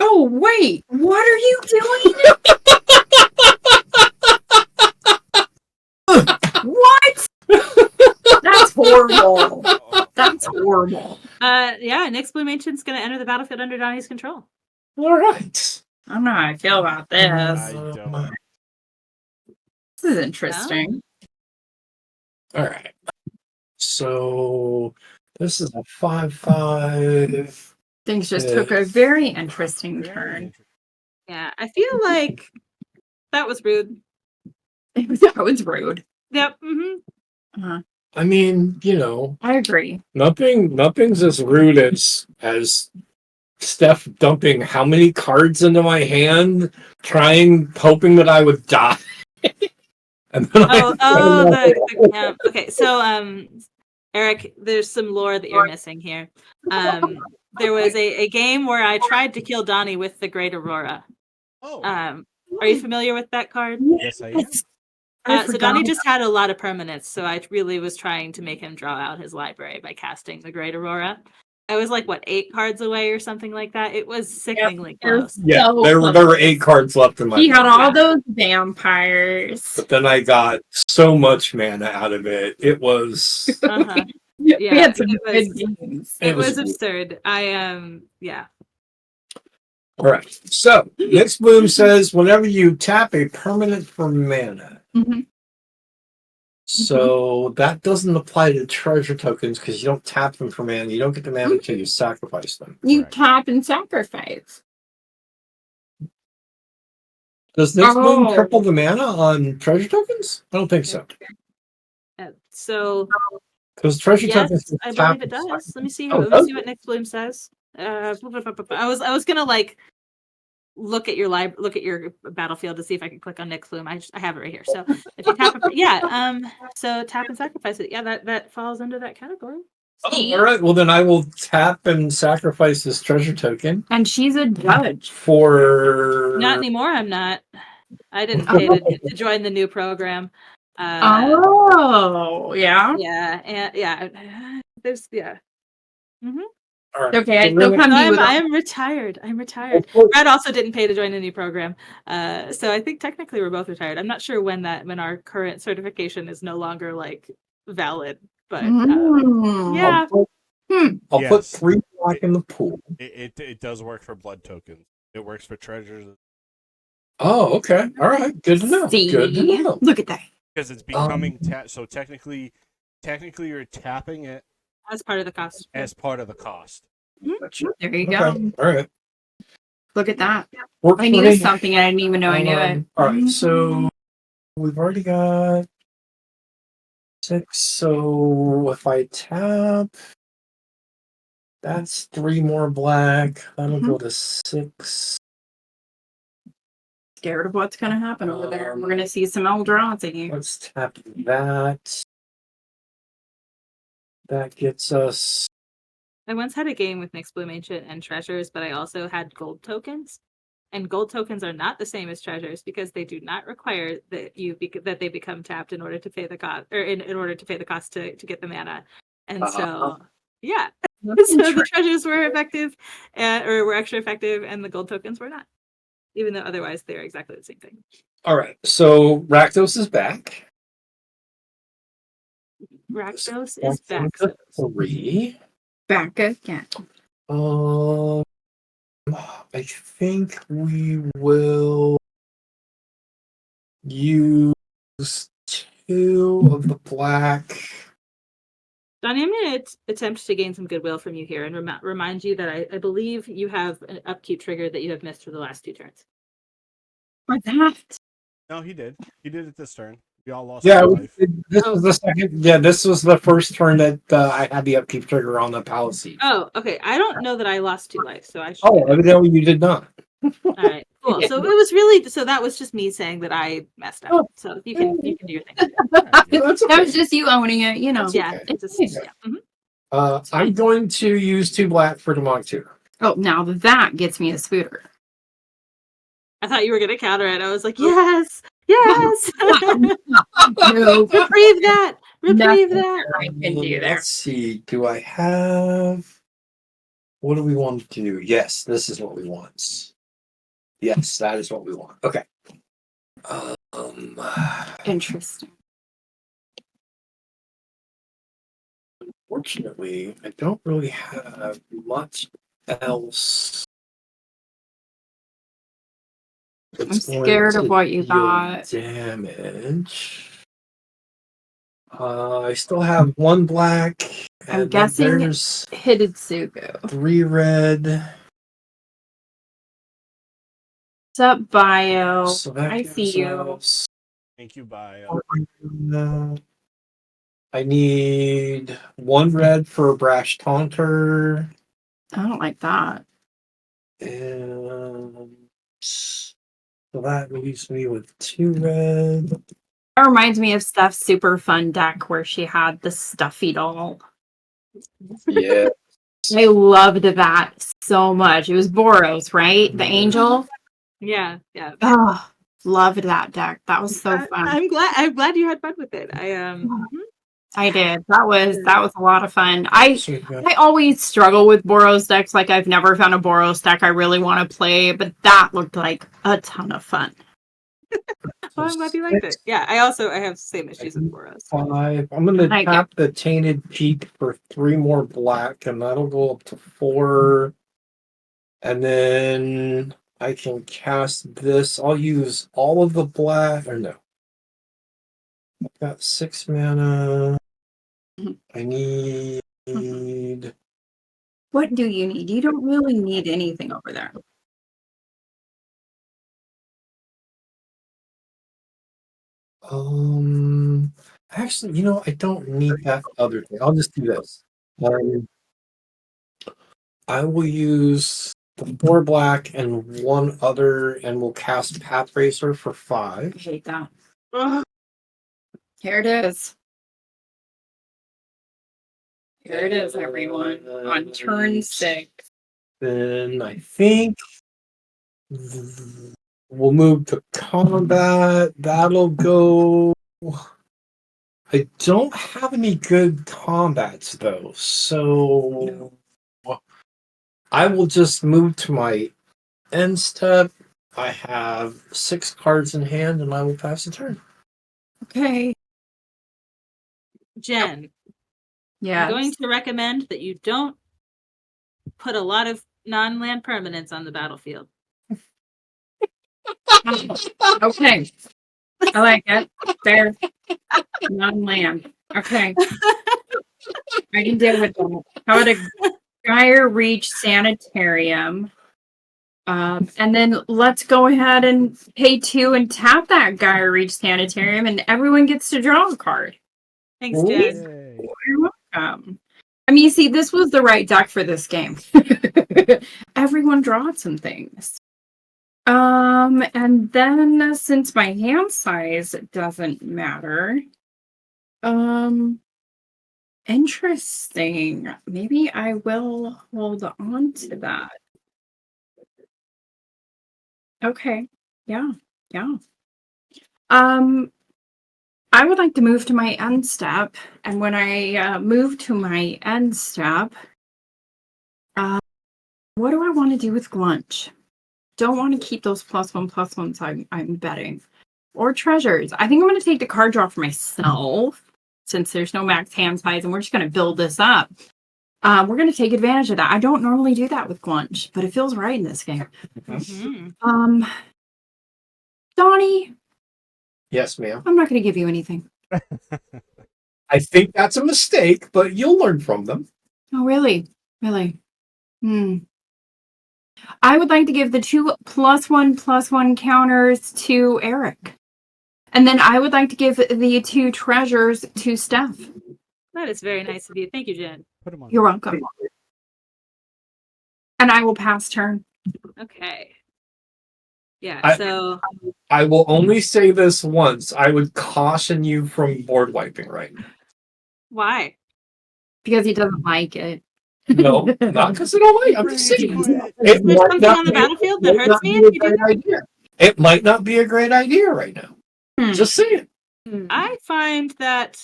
Oh, wait. What are you doing? What? That's horrible. That's horrible. Yeah, next Bloom Ancient's gonna enter the battlefield under Donnie's control. All right. I don't know how I feel about this. I don't. This is interesting. All right. So this is a 5/5. Things just took a very interesting turn. Yeah, I feel like that was rude. That was rude. Yep. Mm-hmm. Uh-huh. I mean, you know, I agree. nothing's as rude as Steph dumping how many cards into my hand, hoping that I would die. And then Okay. So, Eric, there's some lore that you're missing here. There was a game where I tried to kill Donnie with the Great Aurora. Oh, Are you familiar with that card? yes, I am. So Donnie just had a lot of permanents, so I really was trying to make him draw out his library by casting the Great Aurora. I was like, 8 cards away or something like that? It was sickeningly close. Yeah, So there were 8 cards left in my He had hand. all those vampires. But then I got so much mana out of it. It was Uh-huh. We Yeah, had some it good was- games. It was absurd. Yeah. all right. So next bloom says whenever you tap a permanent for mana. Mhm. So that doesn't apply to treasure tokens because you don't tap them for mana. You don't get the mana until you sacrifice them. You Correct. tap and sacrifice. Does next bloom Oh. triple the mana on treasure tokens? I don't think so. So Because treasure yes, tokens I tap believe it does. Let me see. Oh, Let me does see what Next Bloom says. I was gonna look at your battlefield to see if I can click on Next Bloom. I have it right here. So if you tap it, so tap and sacrifice it. Yeah, that falls under that category. Oh, all right. Well, then I will tap and sacrifice this treasure token And she's a judge. for. Not anymore. I'm not. I didn't pay to join the new program. Oh, yeah. There's All right. Okay, I So still we're come No, to you with I am retired. I'm retired. gonna- Brad also didn't pay to join the new program, so I think technically we're both retired. I'm not sure when our current certification is no longer valid, but yeah. I'll put Yes. 3 black in the pool. It does work for blood tokens. It works for treasures Oh, okay. All right. Good to know. See? Good to know. Look at that. because it's becoming so technically you're tapping it As part of the cost. as part of the cost. There you Okay. go. All right. Look at that. Works I for knew me. something and I didn't even know I knew it. All right. So we've already got 6. So if I tap, that's 3 more black. That'll go to 6. Scared of what's going to happen over there. We're going to see some Eldrazi. Let's tap that. That gets us. I once had a game with Next Bloom Ancient and treasures, but I also had gold tokens. And gold tokens are not the same as treasures because they do not require that that they become tapped in order to pay the cost, or in order to pay the cost to get the mana. And so, yeah. So the treasures were effective, or were extra effective, and the gold tokens were not. Even though otherwise they're exactly the same thing. All right, so Rakdos is back. Rakdos is back. Down to 3. Back again. I think we will use 2 of the black. Donnie, I'm going to attempt to gain some goodwill from you here and remind you that I believe you have an upkeep trigger that you have missed for the last 2 turns. For that. No, he did. He did it this turn. We all lost Yeah, our life. this was the second. Yeah, this was the first turn that I had the upkeep trigger on the Palisade. Oh, okay. I don't know that I lost 2 life, so I should. Oh, evidently you did not. All right, cool. So it was really that was just me saying that I messed up. So you can do your thing. That's That was just you owning it, you know. Yeah, okay. it's just, Okay. yeah. Mhm. I'm going to use 2 black for demonic tutor. Oh, now that gets me a scooter. I thought you were gonna counter it. I was like, yes, yes. No. Reprieve that. Reprieve Nothing that. I can do there. Let's see. Do I have? What do we want to do? Yes, this is what we want. Yes, that is what we want. Okay. Interesting. Fortunately, I don't really have much else. I'm scared of what you got. Damage. I still have 1 black. I'm And guessing there's Hidetsugu. 3 red. What's up, Bio? So that I gives see you. us- Thank you, Bio. I need 1 red for a brash taunter. I don't like that. And so that leaves me with 2 red. That reminds me of Steph's super fun deck where she had the stuffy doll. Yeah. I loved that so much. It was Boros, right? The angel. Yeah, yeah. Oh, loved that deck. That was so fun. I'm glad you had fun with it. I did. That was a lot of fun. I always struggle with Boros decks. Like I've never found a Boros deck I really want to play, but that looked like a ton of fun. Oh, I'm glad you liked it. Yeah, I have the same issues with Boros. 5. I'm going to tap the Tainted Peak for 3 more black, and that'll go up to 4. And then I can cast this. I'll use all of the black, or no. I've got 6 mana. I need. What do you need? You don't really need anything over there. Actually, I don't need that other thing. I'll just do this. I will use the 4 black and 1 other, and we'll cast Path Racer for 5. I hate that. Ugh. Here it is. Here it is, everyone. On turn 6. Then I think we'll move to combat. That'll go. I don't have any good combats though, so I will just move to my end step. I have 6 cards in hand, and I will pass the turn. Okay. Jen, Yeah. I'm going to recommend that you don't put a lot of non-land permanents on the battlefield. Okay. I like it. Fair. Non-land. Okay. I can deal with that. How about a Gyre Reach Sanitarium? And then let's go ahead and pay 2 and tap that Gyre Reach Sanitarium, and everyone gets to draw a card. Thanks, Jen. Yay. You're welcome. I mean, see, this was the right deck for this game. Everyone drawed some things. And then since my hand size doesn't matter, interesting. Maybe I will hold on to that. Okay. Yeah. Yeah. I would like to move to my end step, and when I move to my end step, What do I want to do with Glunch? Don't want to keep those +1/+1s I'm betting. Or treasures. I think I'm going to take the card draw for myself since there's no max hand size and we're just going to build this up. We're going to take advantage of that. I don't normally do that with Glunch, but it feels right in this game. Mhm. Donnie, Yes, ma'am. I'm not going to give you anything. I think that's a mistake, but you'll learn from them. Oh, really? Really? I would like to give the 2 +1/+1 counters to Eric. And then I would like to give the 2 treasures to Steph. That is very nice of you. Thank you, Jen. Put them on. You're welcome. And I will pass turn. Okay. Yeah, I- so I will only say this once. I would caution you from board wiping right now. why? Because he doesn't like it. No, not because I don't like. I'm just saying. Quit. Is there something on the battlefield that hurts me if you do that? idea. It might not be a great idea right now. Just saying. I find that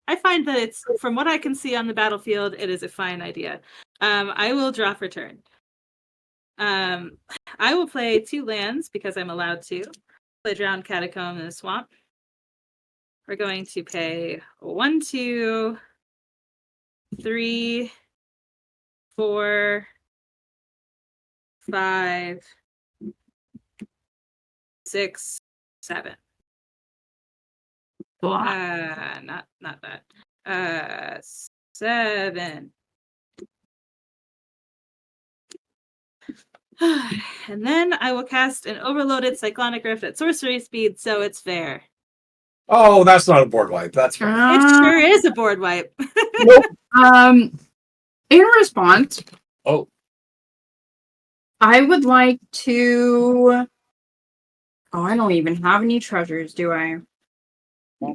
it's, from what I can see on the battlefield, it is a fine idea. I will draw for turn. I will play 2 lands because I'm allowed to. Play Drowned Catacomb in the Swamp. We're going to pay 1, 2, 3, 4, 5, 6, 7. Not that. 7. And then I will cast an overloaded Cyclonic Rift at sorcery speed, so it's fair. Oh, that's not a board wipe. That's fine. It sure is a board wipe. Nope. In response, Oh, I would like to. Oh, I don't even have any treasures, do I? Oh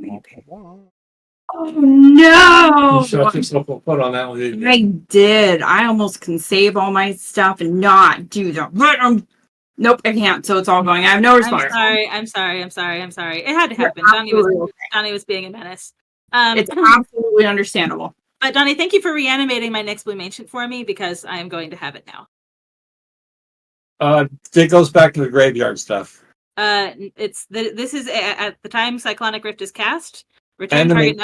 no! you shot yourself a foot on that one, didn't you? I did. I almost can save all my stuff and not do that. But nope, I can't. So it's all going. I have no response. I'm sorry. It had to happen. Absolutely. Donnie was being a menace. It's absolutely understandable. But Donnie, thank you for reanimating my next Bloom Ancient for me because I am going to have it now. It goes back to the graveyard stuff. This is at the time Cyclonic Rift is cast. Return Animate.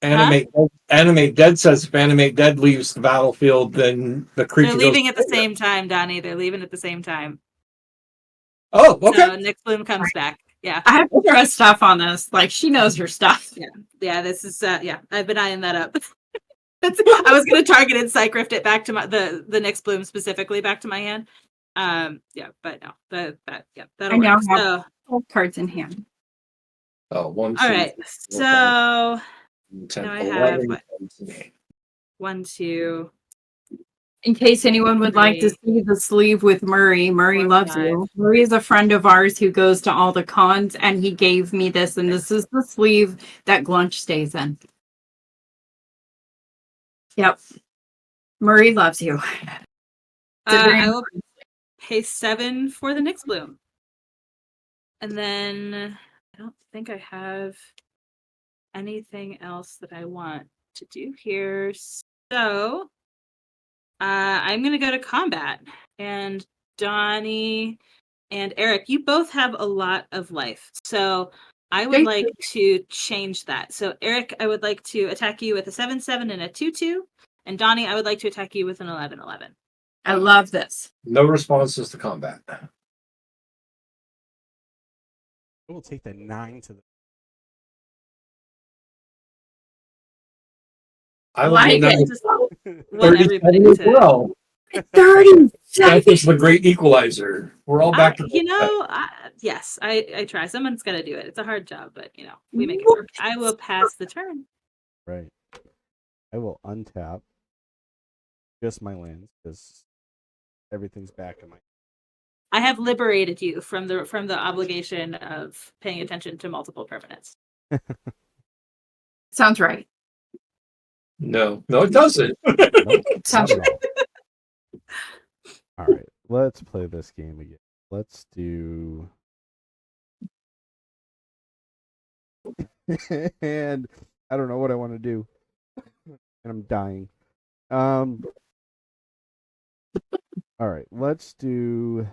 target. Animate Dead says if Animate Dead leaves the battlefield, then the creature They're leaving goes at the same time, Donnie. They're leaving at the same time. Oh, okay. So next Bloom comes back. Yeah. I have to throw stuff on this. Like she knows her stuff. Yeah, this is I've been eyeing that up. I was gonna target and Psych Rift it back to the next Bloom specifically back to my hand. But no. That'll now work. have So 12 cards in hand. Oh, 1, 2, all right. 3, 4, So 10, now I have 11, 1, 2. In case anyone would like to see the sleeve with Murray, Murray 4, loves 5. you. Murray is a friend of ours who goes to all the cons, and he gave me this, and this is the sleeve that Glunch stays in. Yep. Murray loves you. I will pay 7 for the Nyx Bloom. And then I don't think I have anything else that I want to do here. So I'm going to go to combat. And Donnie and Eric, you both have a lot of life. So I would like to change that. So Eric, I would like to attack you with a 7/7 and a 2/2. And Donnie, I would like to attack you with an 11/11. I love this. No responses to combat. We'll take the 9 to the. I like would it. Just want everybody 37 as to. well. 30 That is the great equalizer. We're all back to Yes, I try. Someone's got to do it. It's a hard job, but we make it work. I will pass the turn. Right. I will untap just my lands because everything's back in my. I have liberated you from the obligation of paying attention to multiple permanents. Sounds right. No, it doesn't. Nope, Sounds not at all. All right, let's play this game again. Let's do. And I don't know what I want to do, and I'm dying. All right, let's do.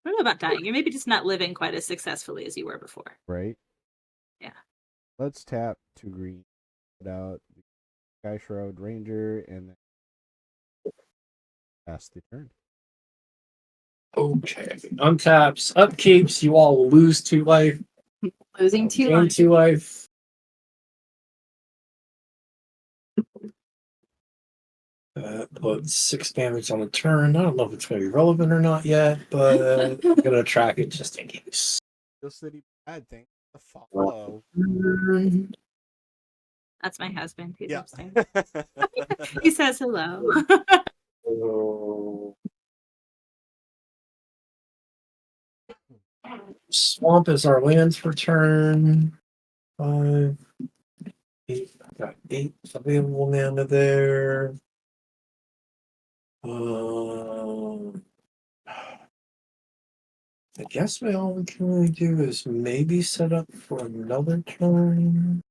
I don't know about dying. You're maybe just not living quite as successfully as you were before. Right. Yeah. Let's tap 2 green. Put out the Sky Shroud Ranger and then pass the turn. Okay. Untaps, upkeeps. You all will lose 2 life. Losing 2 Gain lives. 2 life. Put 6 damage on the turn. I don't know if it's going to be relevant or not yet, but I'm going to track it just in case. Steel City bad thing. The follow. That's my husband. He's Yeah. upstairs. He says hello. Swamp is our lands for turn. 5, 8. I got 8 available mana there. I guess all we can really do is maybe set up for another turn.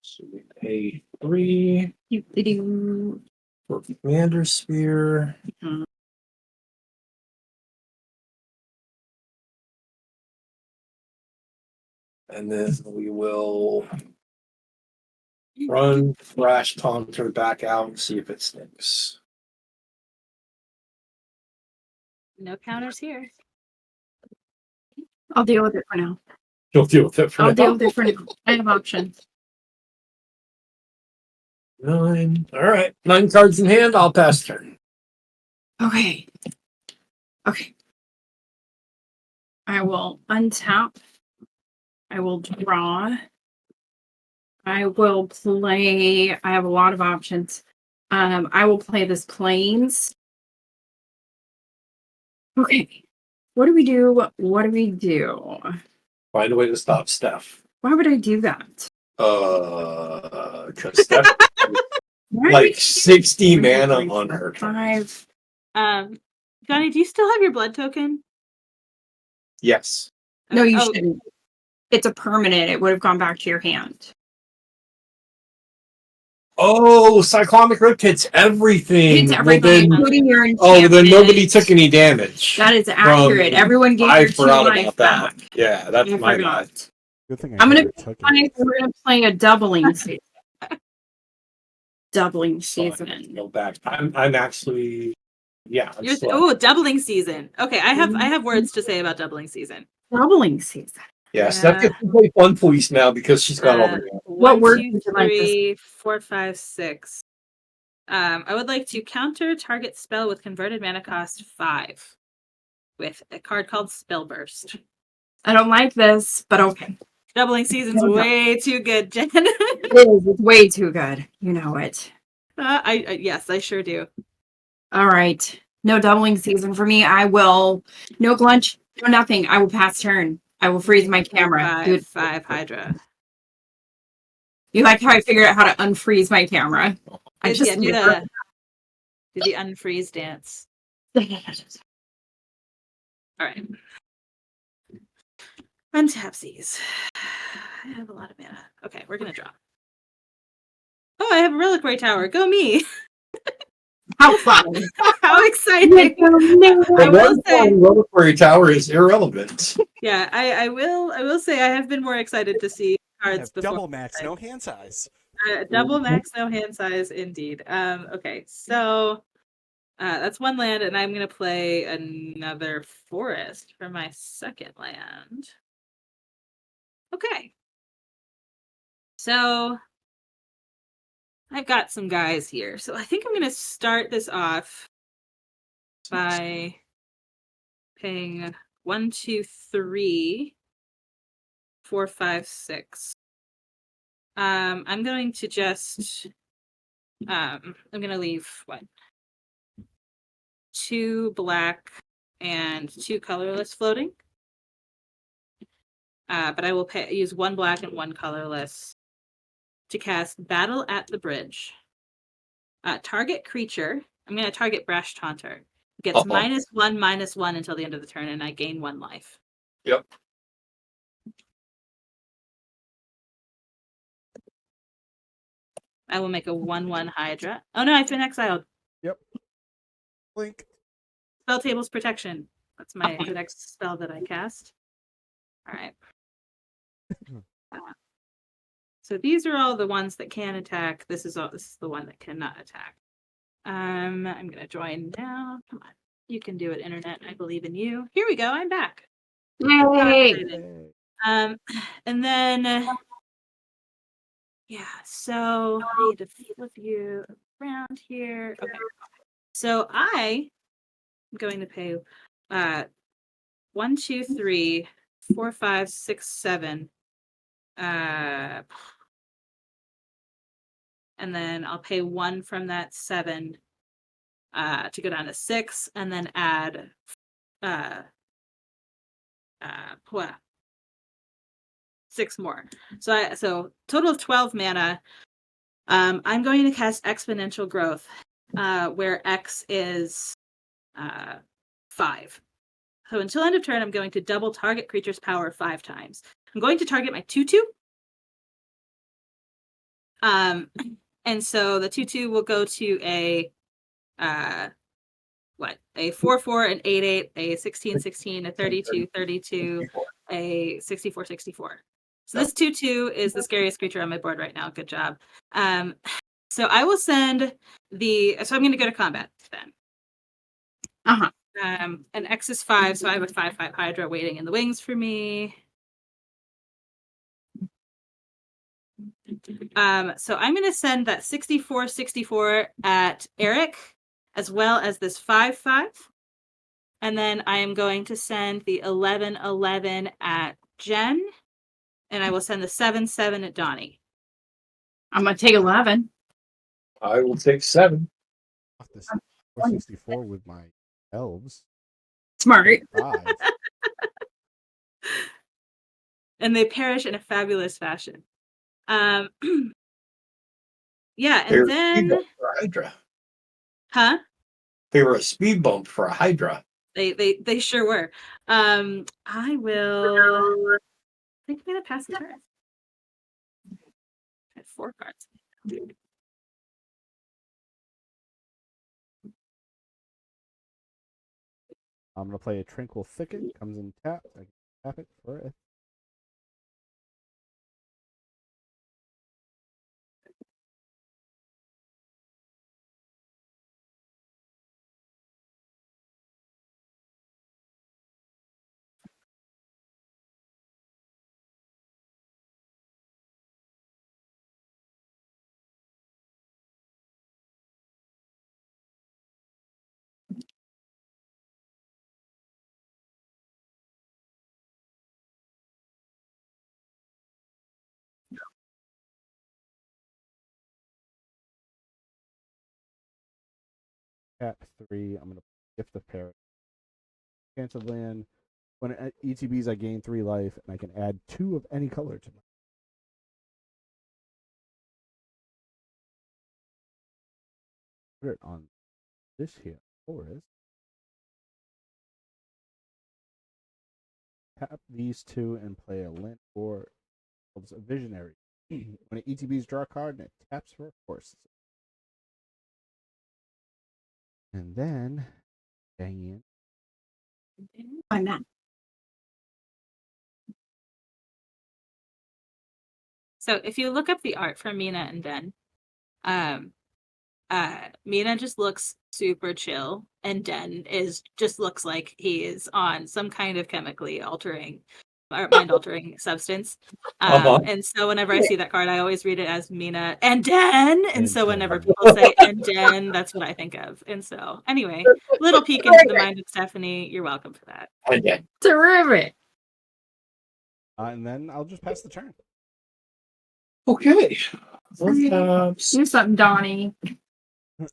So we pay 3 You for Commander Sphere. Mhm. And then we will run Thrash Taunter back out and see if it sticks. No counters here. I'll deal with it for now. You'll deal with it for I'll now. deal with it for now. I have options. 9. All right. 9 cards in hand. I'll pass turn. Okay. Okay. I will untap. I will draw. I will play. I have a lot of options. I will play this planes. Okay. What do we do? What do we do? Find a way to stop Steph. Why would I do that? Because Steph Why like would 60 you- mana on her turn. 5. Johnny, do you still have your blood token? Yes. No, you Oh, shouldn't. It's a permanent. It would have gone back to your hand. Oh, Cyclomic Rip hits everything. It's Well, everything, then- including your oh, then nobody enchantment. took any damage. That is accurate. Everyone gave I your 2 forgot life about that. back. Yeah, that's I my forgot. bad. Good thing I'm gonna never took we're gonna play a doubling season. Doubling So I season. have to go back. I'm actually, yeah. I'm still- oh, doubling season. Okay, I have words to say about doubling season. Doubling season. yeah, Steph gets to play Fun Police now because she's got all the damage. What 1, word 2, would you like to 3, 4, 5, 6. I would like to counter target spell with converted mana cost 5 with a card called Spellburst. I don't like this, but okay. Doubling season's Okay. way too good, Jen. It is. It's way too good. You know it. Yes, I sure do. All right. No doubling season for me. I will. No glunch. No nothing. I will pass turn. I will freeze my camera. Dude, 5 Hydra. you like how I figured out how to unfreeze my camera? I just do the unfreeze dance. All right. Untap these. I have a lot of mana. Okay, we're gonna draw. Oh, I have a reliquary tower. Go me! How fun! How exciting! I will say, Reliquary Tower is irrelevant. yeah, I will say I have been more excited to see cards before. double max, no hand size. Double max, no hand size, indeed. Okay, so that's 1 land, and I'm gonna play another forest for my 2nd land. Okay. So I've got some guys here. So I think I'm gonna start this off by paying 1, 2, 3, 4, 5, 6. I'm going to just I'm gonna leave 2 black and 2 colorless floating. But I will use 1 black and 1 colorless to cast Battle at the Bridge. Target creature I'm going to target Brash Taunter. Gets Uh-huh. -1/-1 until the end of the turn, and I gain 1 life. Yep. I will make a 1/1 Hydra. Oh no, I've been exiled. Yep. Blink. Spell Table's Protection. That's the next spell that I cast. All right. So these are all the ones that can attack. This is the one that cannot attack. I'm gonna join now. Come on, you can do it, internet. I believe in you. Here we go. I'm back. Yay! And then yeah. So I need to flip you around here. Okay. So I am going to pay 1, 2, 3, 4, 5, 6, 7. And then I'll pay 1 from that 7 to go down to 6, and then add 6 more. So total of 12 mana. I'm going to cast Exponential Growth, where X is 5. So until end of turn, I'm going to double target creature's power 5 times. I'm going to target my 2/2. And so the 2/2 will go to a 4/4, an 8/8, a 16/16, a 32/32, a 64/64. So this 2/2 is the scariest creature on my board right now. Good job. So I will send so I'm going to go to combat then. Uh-huh. And X is 5, so I have a 5/5 Hydra waiting in the wings for me. So I'm going to send that 64/64 at Eric, as well as this 5/5. And then I am going to send the 11/11 at Jen. And I will send the 7/7 at Donnie. I'm gonna take 11. I will take 7. Off this 464 with my elves. Smart. 5. And they perish in a fabulous fashion. Yeah, and They were a then speed bump for a Hydra. huh? They were a speed bump for a Hydra. They sure were. I think I'm gonna pass the turn. I had 4 cards. I'm going to play a Tranquil Thicket. Comes in tap. I can tap it for it. Tap 3. I'm going to gift the parrot. Canceled land. When it ETBs, I gain 3 life, and I can add 2 of any color to my. Put it on this here. Forest. Tap these 2 and play a land or a visionary. When it ETBs, draw a card and it taps for a force. And then bang in. I'm not. So if you look up the art for Mina and Den, Mina just looks super chill, and Den just looks like he is on some kind of chemically altering or mind altering substance. And so whenever I see that card, I always read it as Mina and Den. And so whenever people say and Den, that's what I think of. And so anyway, little peek into the mind of Stephanie. You're welcome for that. Okay. Terrific. And then I'll just pass the turn. Okay. Do something, Donnie. I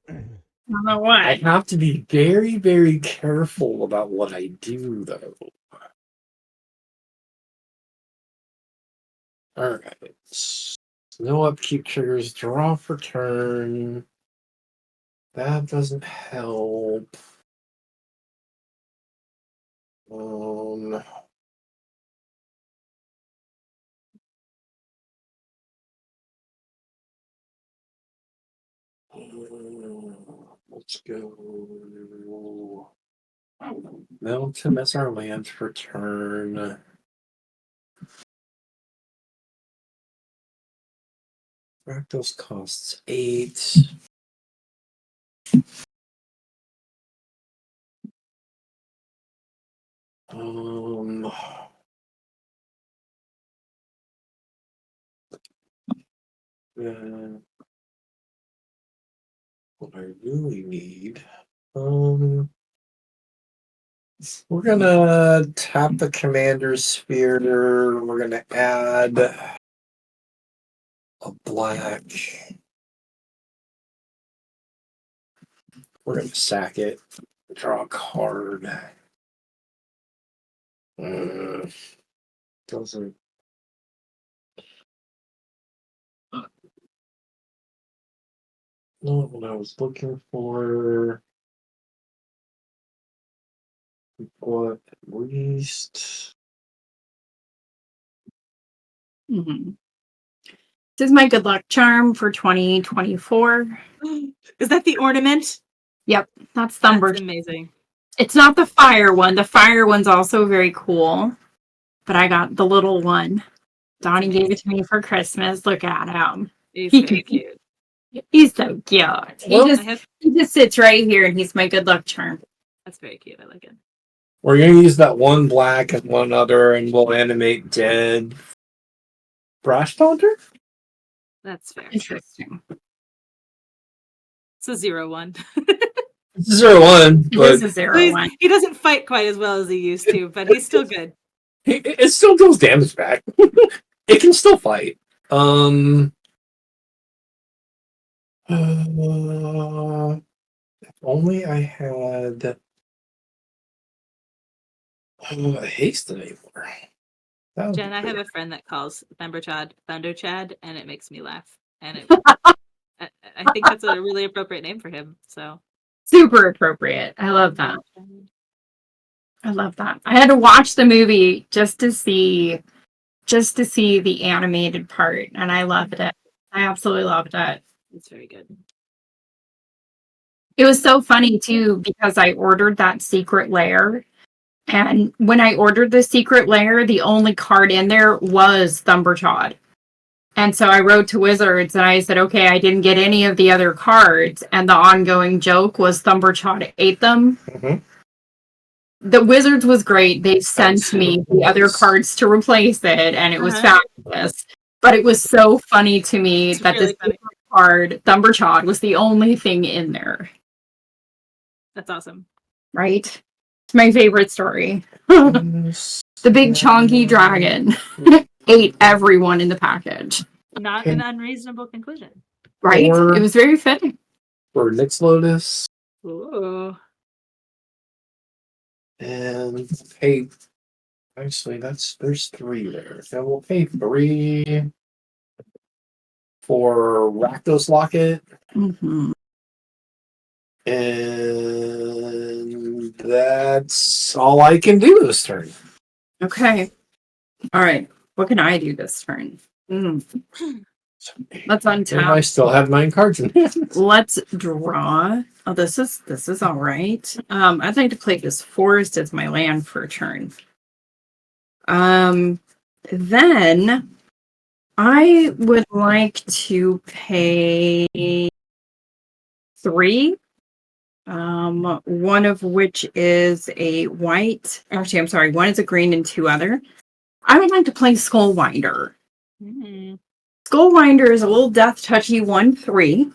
don't know I why. have to be very, very careful about what I do, though. Alright. No upkeep triggers, draw for turn. That doesn't help. Let's go. Middleton as our land for turn. Fractals costs 8. What I really need. We're gonna tap the commander's sphere. We're gonna add a black. We're gonna sack it. Draw a card. Doesn't. Not what I was looking for. What at least. Mm-hmm. This is my good luck charm for 2024. Is that the ornament? Yep, that's Thumber. That's amazing. It's not the fire one. The fire one's also very cool. But I got the little one. Donnie gave it to me for Christmas. Look at him. He's very cute. He's so cute. He just sits right here and he's my good luck charm. That's very cute. I like it. We're gonna use that one black and one other, and we'll animate dead Brash Taunter. That's fair. Interesting. It's a 0-1. It's a 0-1, It but is a 0-1. He doesn't fight quite as well as he used to, but he's still good. it still deals damage back. It can still fight. If only I had haste anymore. Jen, I have a friend that calls Thunder Chad, and it makes me laugh. And I think that's a really appropriate name for him. So Super appropriate. I love that. I love that. I had to watch the movie just to see the animated part, and I loved it. I absolutely loved it. It's very good. It was so funny too because I ordered that secret lair, and when I ordered the secret lair, the only card in there was Thumberchod. And so I wrote to Wizards and I said, okay, I didn't get any of the other cards. And the ongoing joke was Thumberchod ate them. Mm-hmm. The Wizards was great. They sent me the other cards to replace it, and it was fabulous. But it was so funny to me that really this card, Thumberchod, was the only thing in there. That's awesome. Right? It's my favorite story. The big chonky dragon ate everyone in the package. Not an unreasonable conclusion. Right? It was very fitting. For Nyx Lotus. Ooh. And pay. Actually, there's 3 there. So we'll pay 3 for Rakdos Locket. Mm-hmm. And that's all I can do this turn. Okay. All right. What can I do this turn? Let's untap. And I still have 9 cards in hand. Let's draw. Oh, this is all right. I'd like to play this forest as my land for a turn. Then I would like to pay 3. One of which is a white. Actually, I'm sorry. One is a green and 2 other. I would like to play Skullwinder. Mm-hmm. Skullwinder is a little death touchy 1/3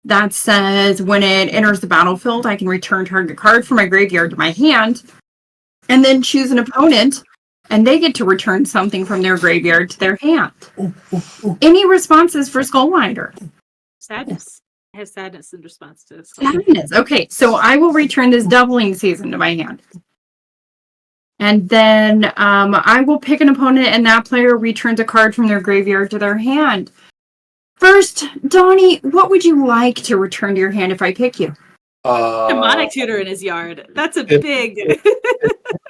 that says when it enters the battlefield, I can return target card from my graveyard to my hand, and then choose an opponent, and they get to return something from their graveyard to their hand. Any responses for Skullwinder? Sadness. I have sadness in response to this. Sadness. Okay, so I will return this doubling season to my hand. And then I will pick an opponent, and that player returns a card from their graveyard to their hand. First, Donnie, what would you like to return to your hand if I pick you? Demonic tutor in his yard. That's a if- big. if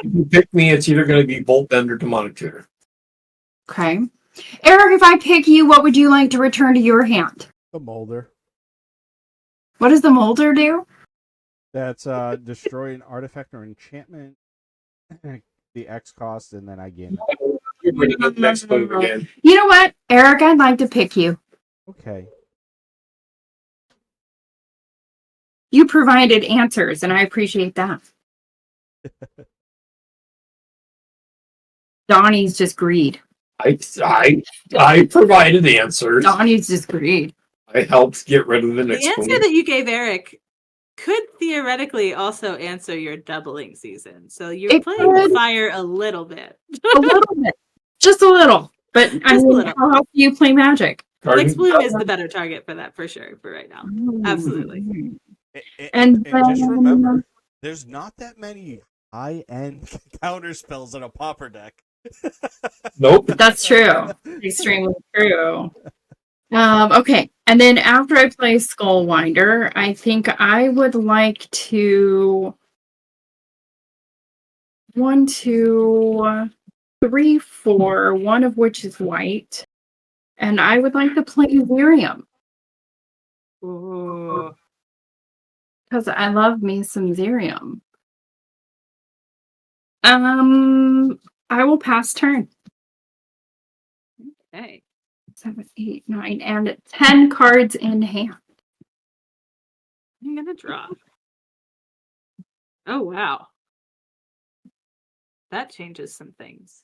you pick me, it's either going to be Bolt Bend or Demonic Tutor. Okay. Eric, if I pick you, what would you like to return to your hand? The molder. What does the molder do? That's destroy an artifact or enchantment. The X cost, and then I gain. Get rid of the next move again. You know what, Eric, I'd like to pick you. Okay. You provided answers, and I appreciate that. Donnie's just greed. I provided answers. Donnie's just greed. I helped get rid of the The next answer move. that you gave Eric could theoretically also answer your doubling season. So you're It playing with could. fire a little bit. A little bit. Just a little. But I Just a mean, little. how else do you play Magic? Next Garden- Bloom is the better target for that for sure for right now. Absolutely. And just then- remember, there's not that many high-end counter spells in a pauper deck. Nope. That's true. Extremely true. Okay. And then after I play Skullwinder, I think I would like to 1, 2, 3, 4, one of which is white. And I would like to play Zerium Ooh. because I love me some Zerium. I will pass turn. Okay. 7, 8, 9, and 10 cards in hand. I'm gonna draw. Oh wow. That changes some things.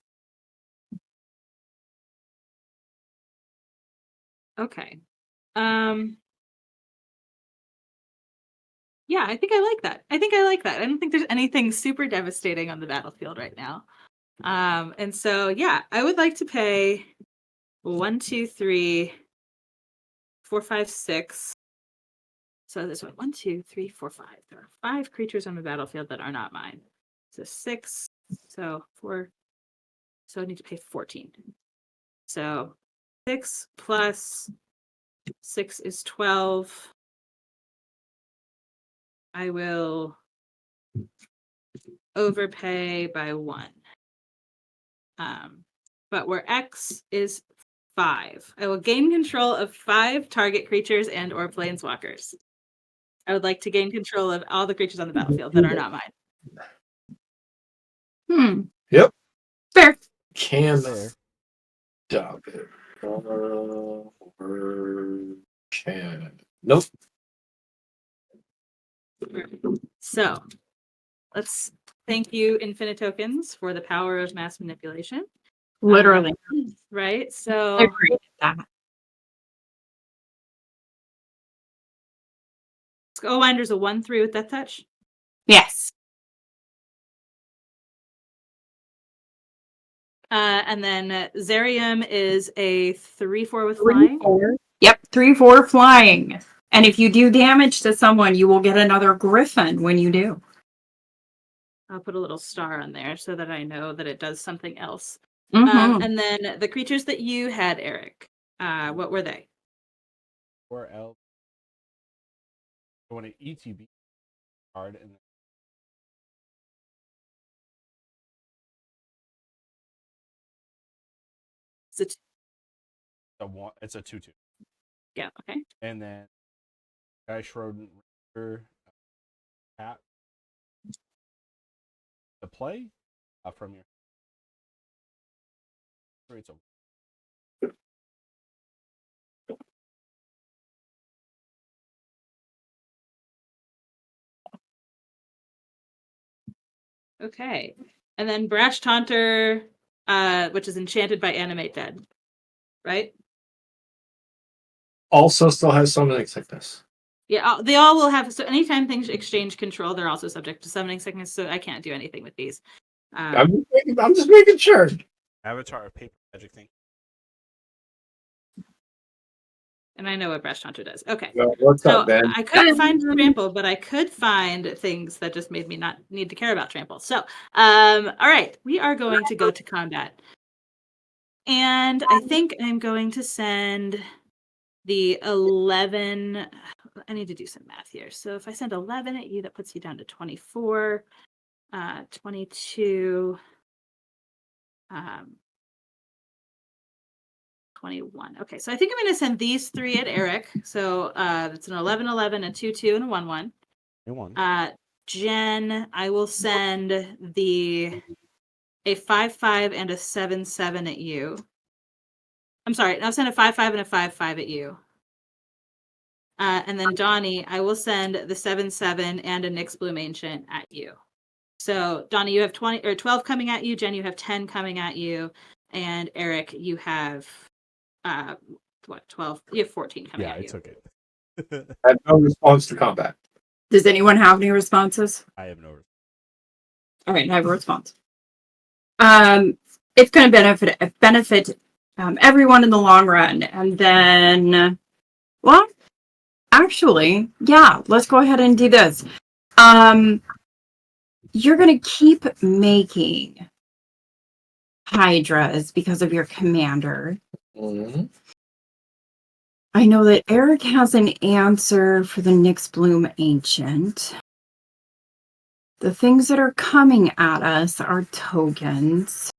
Okay. Yeah, I think I like that. I don't think there's anything super devastating on the battlefield right now. And so yeah, I would like to pay 1, 2, 3, 4, 5, 6. So this one, 1, 2, 3, 4, 5. There are 5 creatures on the battlefield that are not mine. So 6. So 4. So I need to pay 14. So 6 plus 6 is 12. I will overpay by 1. But where X is 5, I will gain control of 5 target creatures and or planeswalkers. I would like to gain control of all the creatures on the battlefield that are not mine. Yep. Fair. Can There. stop it. Or can. Nope. So let's thank you, Infinite Tokens, for the power of mass manipulation. Literally. Right? I So agree with that. Skullwinder's a 1/3 with Death Touch. Yes. And then Zerium is a 3/4 with 3, flying. 4. Yep, 3, 4 flying. And if you do damage to someone, you will get another Griffin when you do. I'll put a little star on there so that I know that it does something else. Mhm. And then the creatures that you had, Eric, what were they? Or else. I want an ETB card and Is it- it's a 2/2. yeah, okay. And then Guy Schroeder cat to play from your it's a Okay. And then Brash Taunter, which is enchanted by Animate Dead. Right? Also still has summoning sickness. Yeah, they all will have. So anytime things exchange control, they're also subject to summoning sickness. So I can't do anything with these. I'm just making sure. Avatar paper magic thing. And I know what Brash Taunter does. Okay. Well, what's So up, Ben? I couldn't find trample, but I could find things that just made me not need to care about trample. So, all right, we are going to go to combat, and I think I'm going to send the 11. I need to do some math here. So if I send 11 at you, that puts you down to 24, 22, 21. Okay, so I think I'm going to send these 3 at Eric. So it's an 11, 11, a 2, 2, and a 1, 1. And one. Jen, I will send a 5, 5, and a 7, 7 at you. I'm sorry, I'll send a 5, 5, and a 5, 5 at you. And then Donnie, I will send the 7, 7 and a Nyx Bloom Ancient at you. So Donnie, you have 20 or 12 coming at you. Jen, you have 10 coming at you, and Eric, you have 12? You have 14 coming Yeah, at you. it's okay. I have no response to combat. Does anyone have any responses? I have no. All right, I have a response. It's going to benefit everyone in the long run, and then, well, actually, yeah, let's go ahead and do this. You're going to keep making Hydras because of your commander. Mm-hmm. I know that Eric has an answer for the Nyx Bloom Ancient. The things that are coming at us are tokens.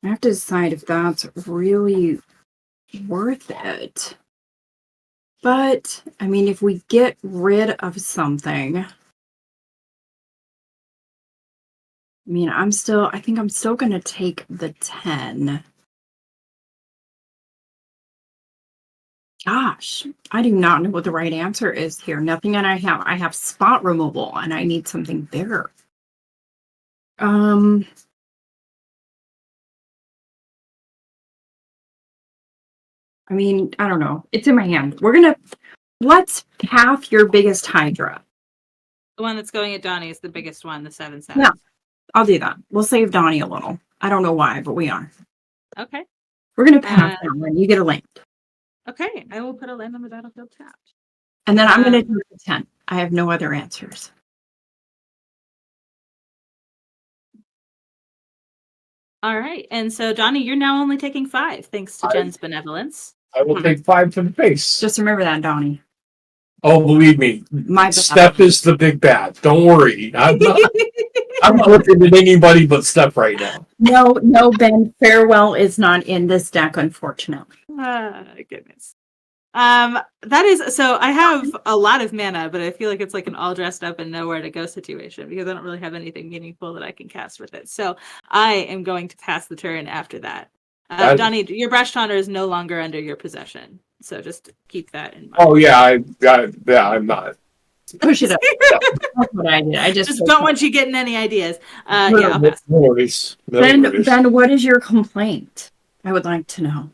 I have to decide if that's really worth it. But, I mean, if we get rid of something, I think I'm still going to take the 10. Gosh, I do not know what the right answer is here. Nothing that I have spot removal and I need something bigger. I mean, I don't know. It's in my hand. Let's path your biggest Hydra. The one that's going at Donnie is the biggest one, the 7, 7. Yeah, I'll do that. We'll save Donnie a little. I don't know why, but we are. Okay. We're going to path that one. You get a land. Okay, I will put a land on the battlefield tapped. And then I'm going to do the 10. I have no other answers. All right. And so, Donnie, you're now only taking 5, thanks to Jen's benevolence. I will take 5 to the face. Just remember that, Donnie. Oh, believe me, Steph is the big bad. Don't worry. I'm not looking at anybody but Steph right now. No, Ben. Farewell is not in this deck, unfortunately. Goodness. That is so. I have a lot of mana, but I feel like it's like an all dressed up and nowhere to go situation because I don't really have anything meaningful that I can cast with it. So I am going to pass the turn after that. Donnie, your Brush Taunter is no longer under your possession, so just keep that in mind. Oh yeah, I'm not. Push it up. That's what I did. I just don't want you getting any ideas. Yeah, I'll pass. No worries. Ben, what is your complaint? I would like to know.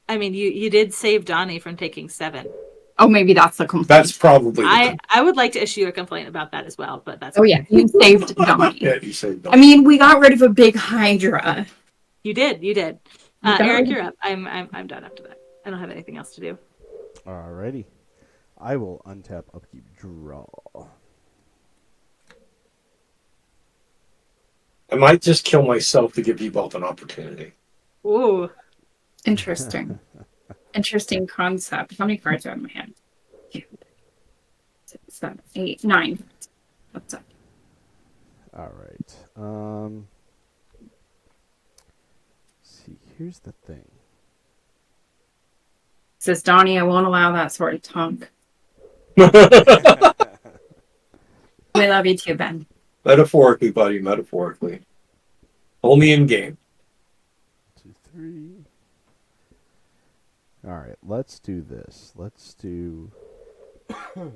I mean, you did save Donnie from taking 7. Oh, maybe that's the complaint. That's probably. I would like to issue a complaint about that as well, but that's. Oh yeah, you saved Donnie. Yeah, you saved Donnie. I mean, we got rid of a big Hydra. You did. Eric, you're up. I'm done after that. I don't have anything else to do. Alrighty. I will untap, upkeep, draw. I might just kill myself to give you both an opportunity. Ooh. Interesting. Interesting concept. How many cards are in my hand? 2, 6, 7, 8, 9. What's up? Alright. See, here's the thing. Says Donnie, I won't allow that sort of talk. We love you too, Ben. Metaphorically, buddy, metaphorically. Only in game. 2, 3. Alright, let's do this. Let's do... Alright,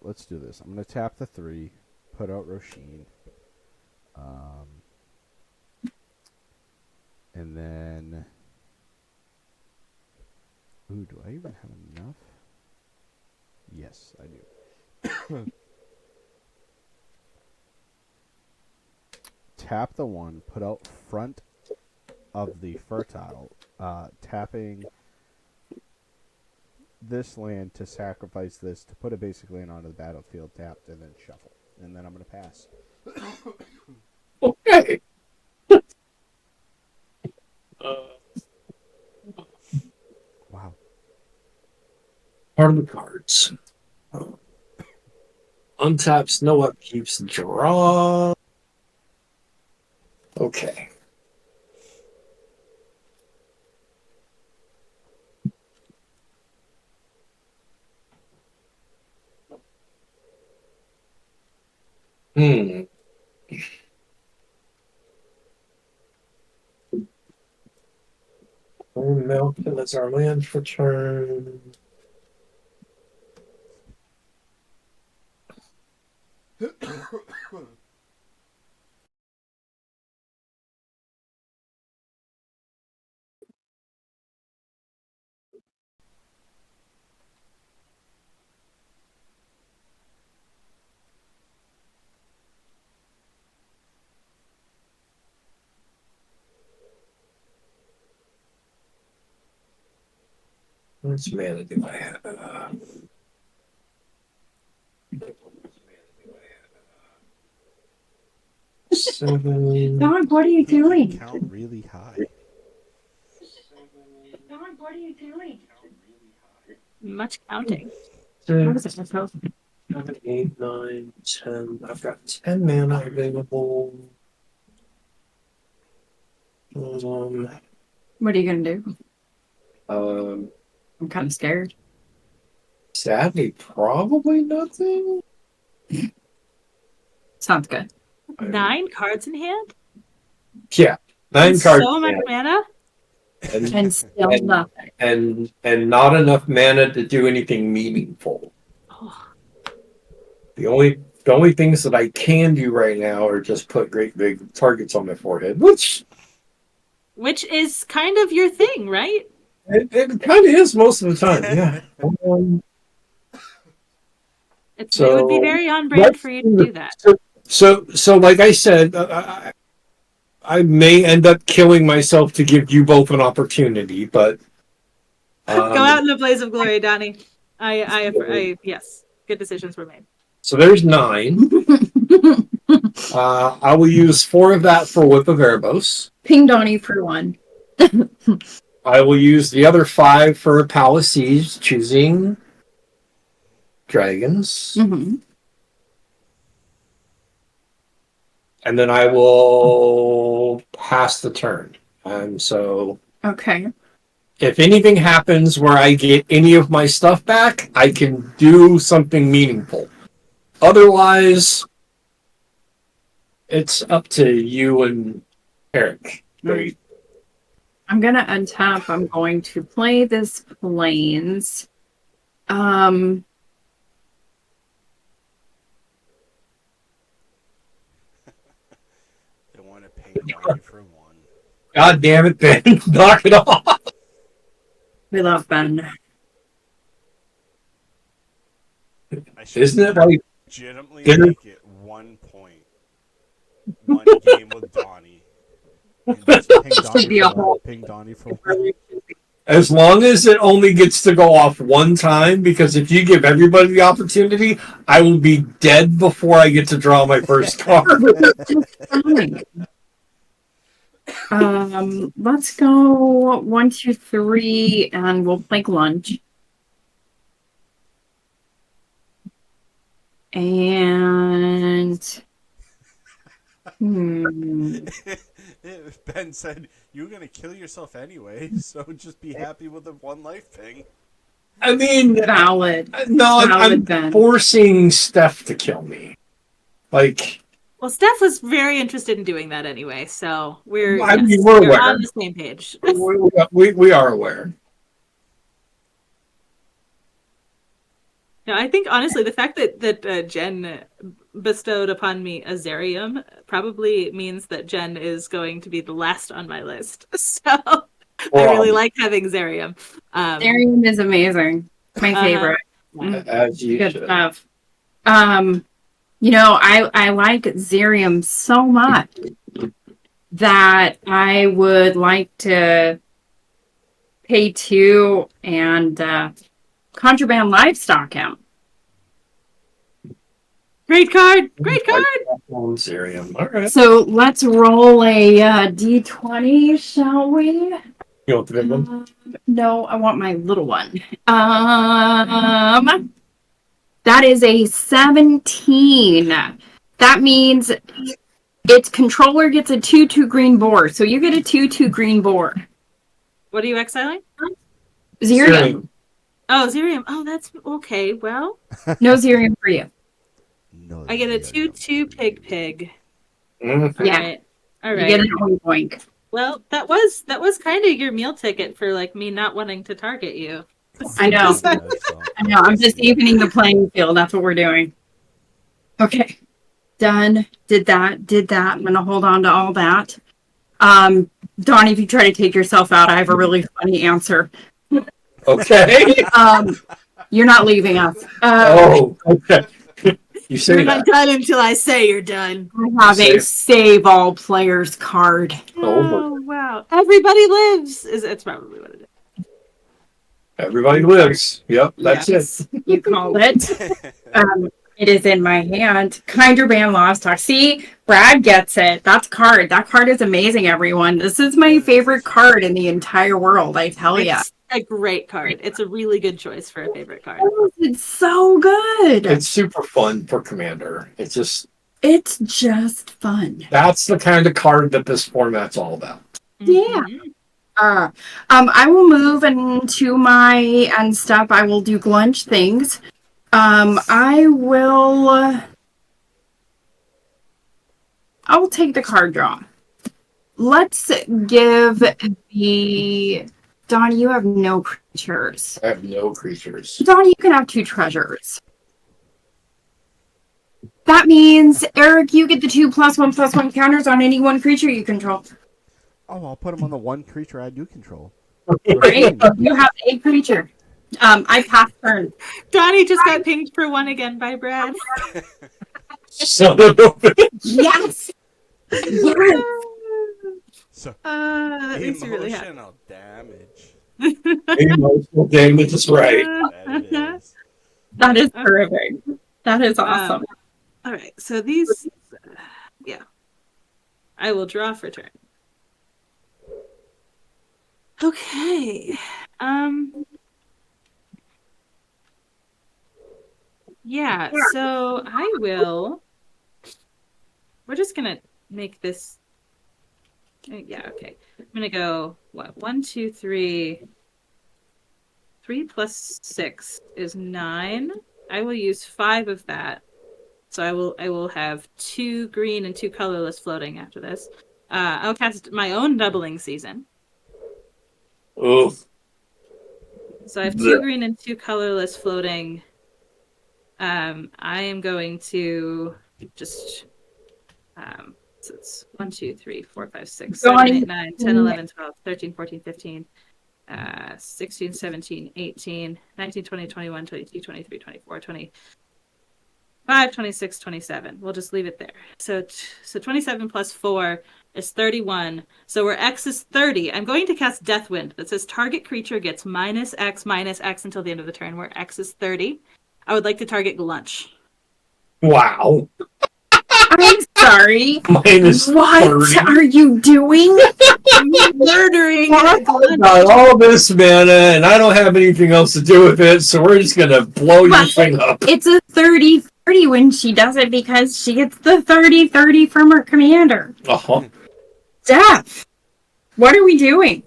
let's do this. I'm going to tap the 3, put out Roshin. And then... Ooh, do I even have enough? Yes, I do. Tap the 1, put out front of the fertile, tapping this land to sacrifice this to put a basic land onto the battlefield tapped and then shuffle. And then I'm going to pass. Okay. Wow. Part of the cards. Untaps, no upkeeps, draw. Okay. Hmm. Milk, that's our land for turn. How much mana do I have? Seven. Dog, what are you He can doing? count really high. Dog, what are you doing? Much counting. What Six, is it, Echo? 7, 8, 9, 10. I've got 10 mana available. What are you gonna do? Um, I'm kind of scared. sadly, probably nothing. Sounds good. 9 cards in hand? Yeah, 9 And cards. so much mana? And still and, nothing. and not enough mana to do anything meaningful. Oh, The only things that I can do right now are just put great big targets on my forehead, which which is kind of your thing, right? it kind of is most of the time. Yeah. Um, It would be so very on brand let's for you to do do that. so like I said, I may end up killing myself to give you both an opportunity, but Go out in a blaze of glory, Donnie. Yes, good decisions were made. so there's 9. I will use 4 of that for Whip of Erebos. Ping Donnie for one. I will use the other 5 for Palace Siege, choosing dragons. Mm-hmm. And then I will pass the turn. So Okay. if anything happens where I get any of my stuff back, I can do something meaningful. Otherwise, it's up to you and Eric. Great. I'm gonna untap. I'm going to play this Plains. They want to pay Donnie for one. God damn it, Ben. Knock it off. We love Ben. I should Isn't it like legitimately dinner? make it 1 point. 1 game with Donnie. And just ping Donnie be for a one. whole- Ping Donnie for one. As long as it only gets to go off one time, because if you give everybody the opportunity, I will be dead before I get to draw my first card. Let's go 1, 2, 3, and we'll play lunch. And Ben said, "You're gonna kill yourself anyway, so just be happy with the 1 life thing." I mean, valid. no, I'm Ben. forcing Steph to kill me. Like, Well, Steph was very interested in doing that anyway, so we're we're aware. on the same page. we are aware. No, I think honestly, the fact that Jen bestowed upon me Azarium probably means that Jen is going to be the last on my list. So I really like having Zarium. Zarium is amazing. My favorite. As you Good should. stuff. I like Zarium so much that I would like to pay 2 and contraband livestock him. Great card. Great card. Serum. All right. So let's roll a d20, shall we? You want the big one? No, I want my little one. That is a 17. That means its controller gets a 2/2 green boar. So you get a 2/2 green boar. What are you exiling? Zerium. Oh, Zerium. Oh, that's okay. Well, No Zerium for you. No, I get a 2/2 pig. Mhm. Yeah. All right. All You right. get an oink. Well, that was kind of your meal ticket for like me not wanting to target you. I know. Yeah, I know. I'm just evening the playing field. That's what we're doing. Okay. Done. Did that. I'm going to hold on to all that. Donnie, if you try to take yourself out, I have a really funny answer. Okay. You're not leaving us. Oh, okay. You say You're that. not done until I say you're done. I have a save all players card. Oh wow! Everybody lives. It's probably what it is. Everybody lives. Yep, that's Yes, you called it. It is in my hand. Kinder Band Lost Talk. See, Brad gets it. That's card. That card is amazing, everyone. This is my favorite card in the entire world, I tell ya. It's a great card. It's a really good choice for a favorite card. It's so good. It's super fun for Commander. It's just fun. that's the kind of card that this format's all about. Yeah. Mhm. I will move into my end step. I will do glunch things. I will take the card draw. Let's give the Donnie, you have no creatures. I have no creatures. Donnie, you can have 2 treasures. That means, Eric, you get the 2+1/+1 counters on any one creature you control. Oh, I'll put them on the one creature I do control. Great. You have a creature. I pass turn. Donnie just got pinged for 1 again by Brad. Son of a bitch. Yes. Yes. So That makes me really happy. emotional damage. Emotional damage is right. That it is. That is terrific. That is awesome. All right, so these, yeah, I will draw for turn. Okay. Yeah, so I will. We're just gonna make this. Yeah, okay. I'm gonna go, what? 1, 2, 3. 3 plus 6 is 9. I will use 5 of that. So I will have 2 green and 2 colorless floating after this. I'll cast my own doubling season. Oh, So I have 2 green and 2 colorless floating. I am going to just so it's 1, 2, 3, 4, 5, 6, 7, 8, 9, 10, 11, 12, 13, 14, 15, 16, 17, 18, 19, 20, 21, 22, 23, 24, 25, 26, 27. We'll just leave it there. So 27 plus 4 is 31. So where X is 30, I'm going to cast Deathwind that says target creature gets -X until the end of the turn, where X is 30. I would like to target Glunch. wow. I'm sorry. Minus What 30. are you doing? Murdering I got all this mana and I don't have anything else to do with it, so we're just gonna blow your But thing up. It's a 30/30 when she does it because she gets the 30/30 from her commander. Uh-huh. Death. What are we doing?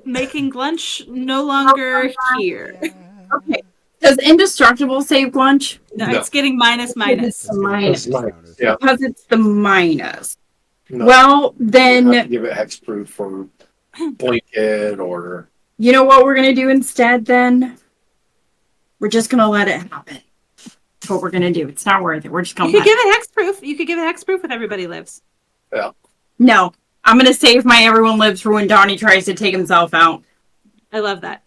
Making Glunch no longer here. Okay. Does Indestructible save Glunch? No, No. it's getting minus. It's the minus. Yeah. Because it's the minus. No. Well, You have then, to give it hexproof for blanket or you know what we're going to do instead then? We're just going to let it happen. That's what we're going to do. It's not worth it. We're just going You to could give it hexproof. You could give it hexproof with Everybody Lives. No. I'm going to save my Everyone Lives for when Donnie tries to take himself out. I love that.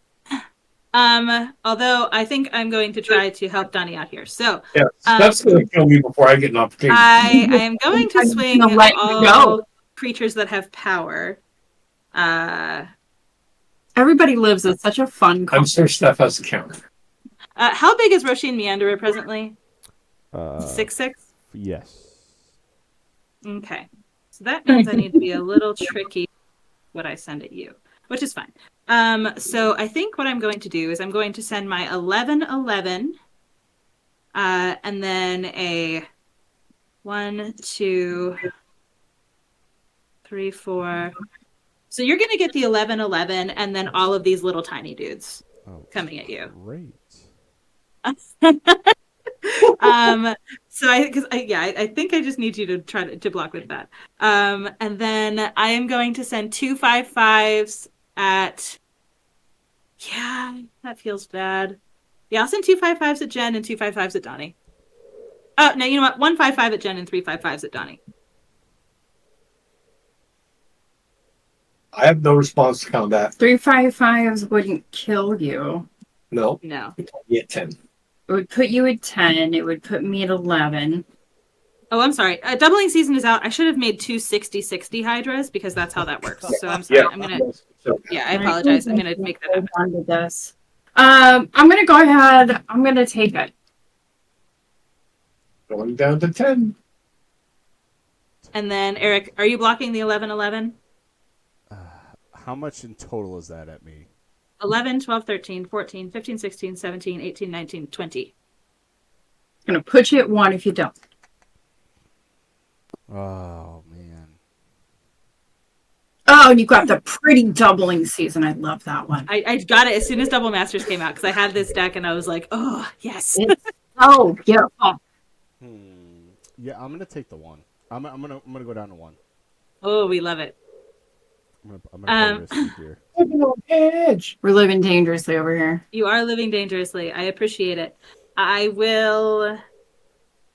Although I think I'm going to try to help Donnie out here. So yeah, that's gonna kill me before I get an opportunity. I am going to I'm swing gonna let you all go. creatures that have power. Everybody Lives is such a fun I'm sure Steph has a counter. How big is Roisin Meanderer presently? 6/6. Yes. Okay. So that means I need to be a little tricky what I send at you, which is fine. So I think what I'm going to do is I'm going to send my 1111, and then a 1, 2, 3, 4. So you're gonna get the 1111, and then all of these little tiny dudes Oh, coming at you. great. So I think I just need you to try to block with that. And then I am going to send 2 5/5s at. Yeah, that feels bad. Yeah, I'll send 2 5/5s at Jen and 2 5/5s at Donnie. Oh no, you know what? 1 5/5 at Jen and 3 5/5s at Donnie. I have no response to combat. 3 5/5s wouldn't kill you. No. No. Yeah, 10. It would put you at 10. It would put me at 11. Oh, I'm sorry. Doubling season is out. I should have made 2 60/60 hydras because that's how that works. So I'm sorry. Yeah. I'm gonna. Yeah, I apologize. I'm gonna make that happen. Hold on to this. I'm gonna go ahead. I'm gonna take it. Going down to 10. And then Eric, are you blocking the 1111? How much in total is that at me? 11, 12, 13, 14, 15, 16, 17, 18, 19, 20. I'm gonna put you at 1 if you don't. Oh, man. Oh, and you got the pretty doubling season. I love that one. I got it as soon as Double Masters came out because I had this deck and I was like, oh, yes. Oh, beautiful. Yeah, I'm gonna take the 1. I'm gonna go down to 1. Oh, we love it. I'm gonna play risky here. Edge. We're living dangerously over here. You are living dangerously. I appreciate it. I will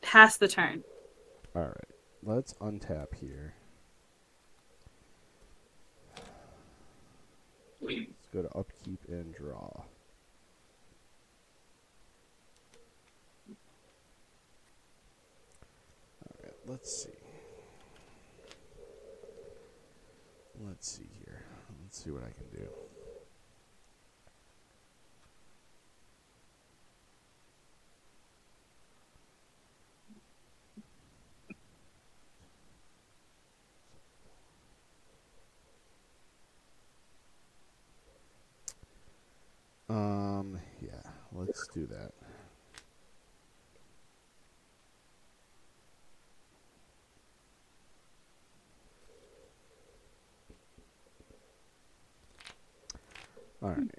pass the turn. All right, let's untap here. Let's go to upkeep and draw. All right, let's see. Let's see here. Let's see what I can do. Yeah, let's do that. All right.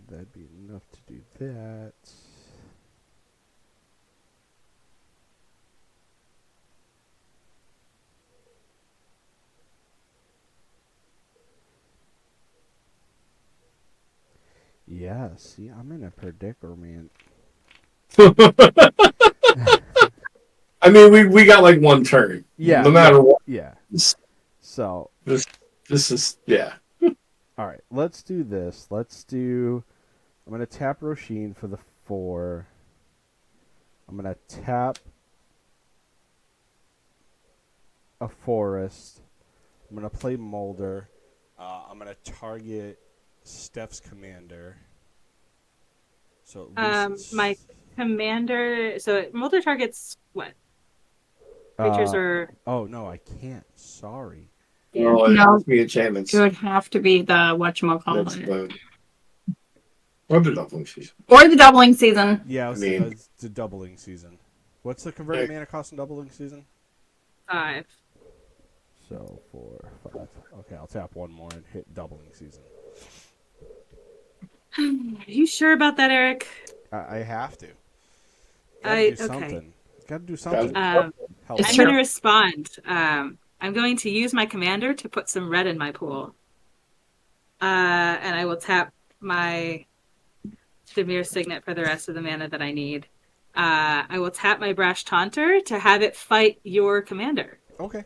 That'd be enough to do that. Yeah, see, I'm in a predicament. I mean, we got like one turn. Yeah. No matter what. Yeah. So. This is, yeah. All right, let's do this. I'm going to tap Roshin for the 4. I'm going to tap a forest. I'm going to play Molder. I'm going to target Steph's commander. So My commander. So Mulder targets what? Creatures or. Oh, no, I can't. Sorry. Oh, No. it's me enchantments. It would have to be the whatchamacallit. Or the doubling season. Or the doubling season. Yeah, I mean- it's the doubling season. What's the converted mana cost in doubling season? 5. So 4, 5. Okay, I'll tap one more and hit doubling season. Are you sure about that, Eric? I have to. Okay. Gotta do something. I'm Help. going to respond. I'm going to use my commander to put some red in my pool. And I will tap my Demir Signet for the rest of the mana that I need. I will tap my Brash Taunter to have it fight your commander. Okay.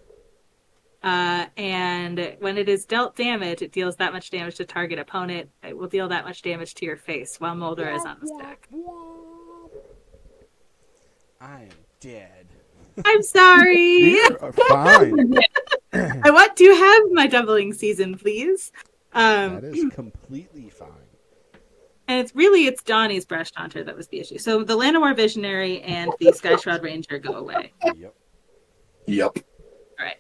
And when it is dealt damage, it deals that much damage to target opponent. It will deal that much damage to your face while Molder is on the stack. I am dead. I'm sorry. You're fine. I want to have my doubling season, please. That is completely fine. And it's Donnie's Brush Haunter that was the issue. So the Llanowar Visionary and the Sky Shroud Ranger go away. Yep. Yep. All right.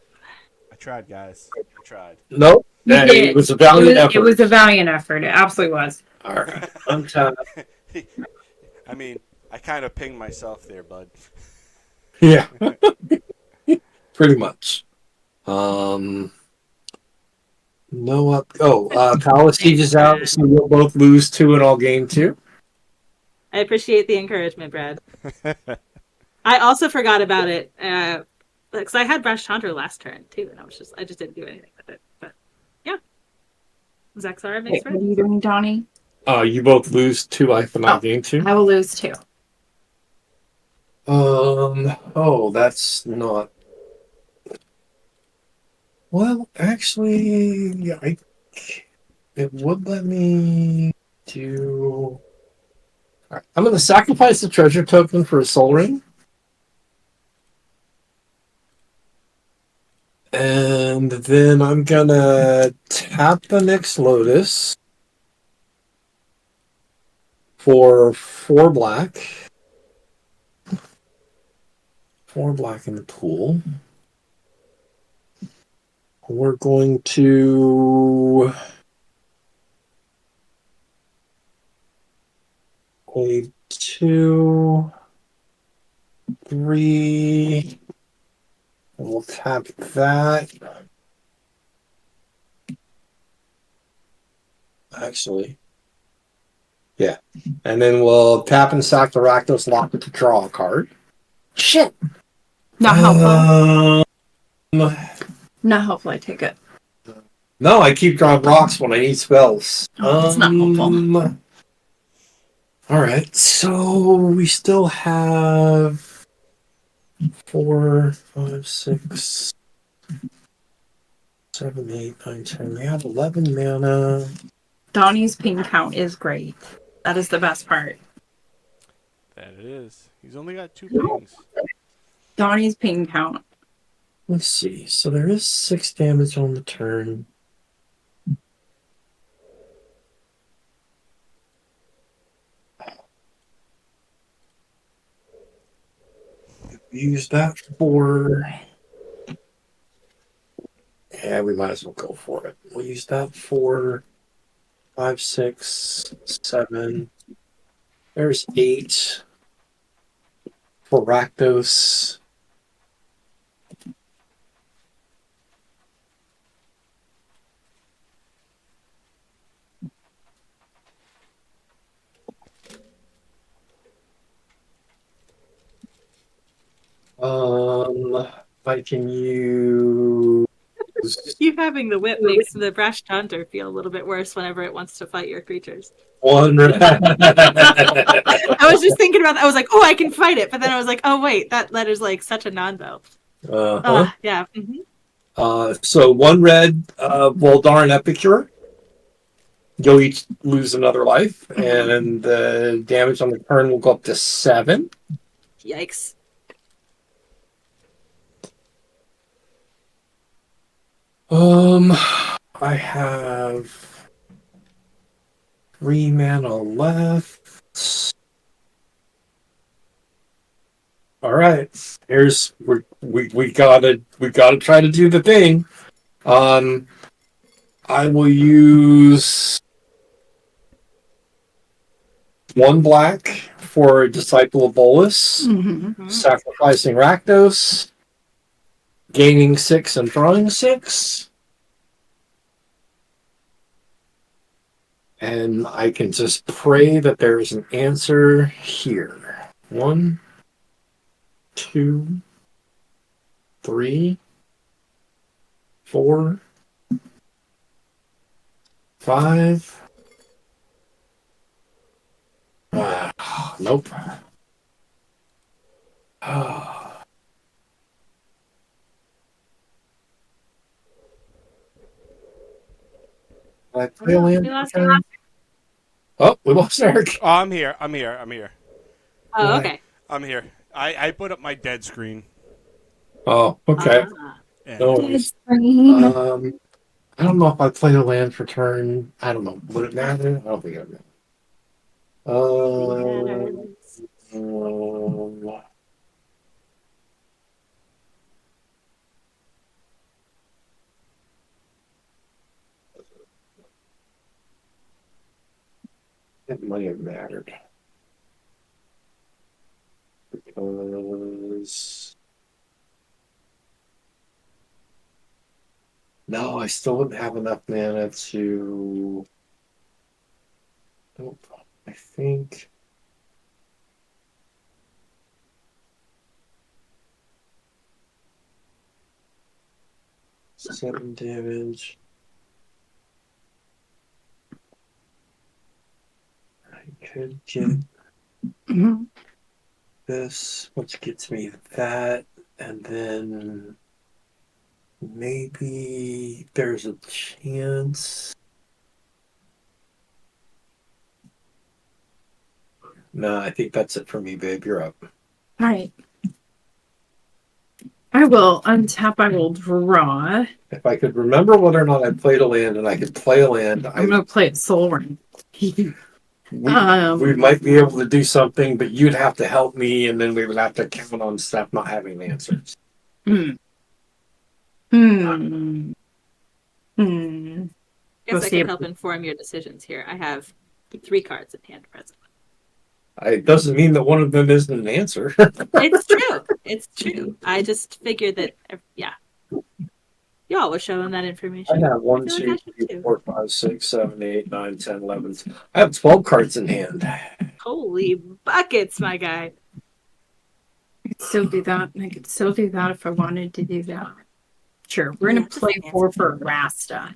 I tried, guys. I tried. Nope. You Hey, did. it was a valiant effort. It was a valiant effort. It absolutely was. All right. I'm tired. I mean, I kind of pinged myself there, bud. Yeah. Pretty much. No up. Palace Siege is out, so we'll both lose 2 and I'll gain 2. I appreciate the encouragement, Brad. I also forgot about it because I had Brush Haunter last turn too, and I just didn't do anything with it. But yeah, Zaxara makes What are you doing, Donnie? You both lose 2. I gain 2. I will lose 2. That's not. Well, actually, yeah, it would let me do. All right. I'm going to sacrifice the treasure token for a soul ring. And then I'm going to tap the next Lotus for 4 black. 4 black in the pool. We're going to play 2, 3. We'll tap that. Actually, yeah. And then we'll tap and sack the Rakdos Locket to draw a card. Shit! Not helpful. Not helpful, I take it. No, I keep drawing rocks when I need spells. It's not helpful. Alright, so we still have 4, 5, 6, 7, 8, 9, 10. We have 11 mana. Donnie's ping count is great. That is the best part. That it is. He's only got 2 pings. Donnie's ping count. Let's see. So there is 6 damage on the turn. Use that for. Yeah, we might as well go for it. We'll use that for 5, 6, 7. There's 8 for Rakdos. I can use. You having the whip makes the Brush Haunter feel a little bit worse whenever it wants to fight your creatures. 1 red. I was just thinking about that. I was like, oh, I can fight it. But then I was like, oh, wait, that letter's like such a non-bow. Yeah. Mm-hmm. So 1 red Voldaren Epicure. You'll each lose another life, and the damage on the turn will go up to 7. Yikes. I have 3 mana left. All right, we gotta try to do the thing. I will use 1 black for Disciple of Bolus, sacrificing Rakdos, gaining 6 and drawing 6. And I can just pray that there is an answer here. 1, 2, 3, 4, 5. Nope. I play land? Oh, we lost Eric. Oh, I'm here. Oh, okay. I'm here. I put up my dead screen. Oh, okay. And No worries. I don't know if I play the land for turn. I don't know. Would it matter? I don't think it would. Um, it might have mattered because no, I still wouldn't have enough mana to. Nope. I think. Seven damage. I could get this, which gets me that, and then maybe there's a chance. No, I think that's it for me, babe. You're up. All right. I will untap. I will draw. If I could remember whether or not I played a land and I could play a land, I'm going to play it Soul Ring. we might be able to do something, but you'd have to help me, and then we would have to count on Steph not having the answers. Guess I can help inform your decisions here. I have 3 cards in hand presently. It doesn't mean that one of them isn't an answer. It's true. It's true. I just figured that, yeah. Y'all were showing that information. I have 1, 2, 3, 4, 5, 6, 7, 8, 9, 10, 11. I have 12 cards in hand. Holy buckets, my guy. I could still do that. I could still do that if I wanted to do that. Sure. We're going to play 4 for Rasta.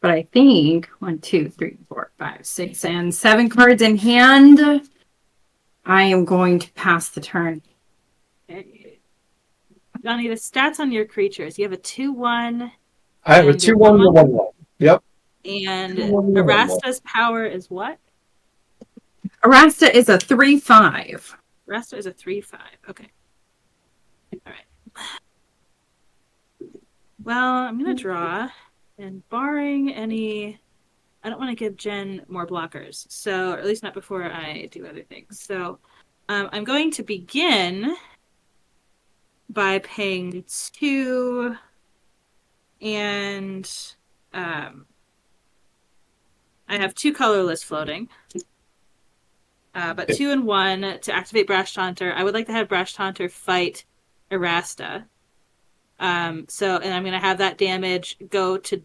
But I think 1, 2, 3, 4, 5, 6, and 7 cards in hand. I am going to pass the turn. Okay. Johnny, the stats on your creatures. You have a 2/1. I have a 2/1 and a 1/1. Yep. And Arasta's power is what? Arasta is a 3/5. Arasta is a 3/5. Okay. All right. Well, I'm going to draw. And barring any, I don't want to give Jen more blockers. So, or at least not before I do other things. So, I'm going to begin by paying 2 and I have 2 colorless floating. But 2 and 1 to activate Brash Taunter. I would like to have Brash Taunter fight Erasta. So, and I'm going to have that damage go to,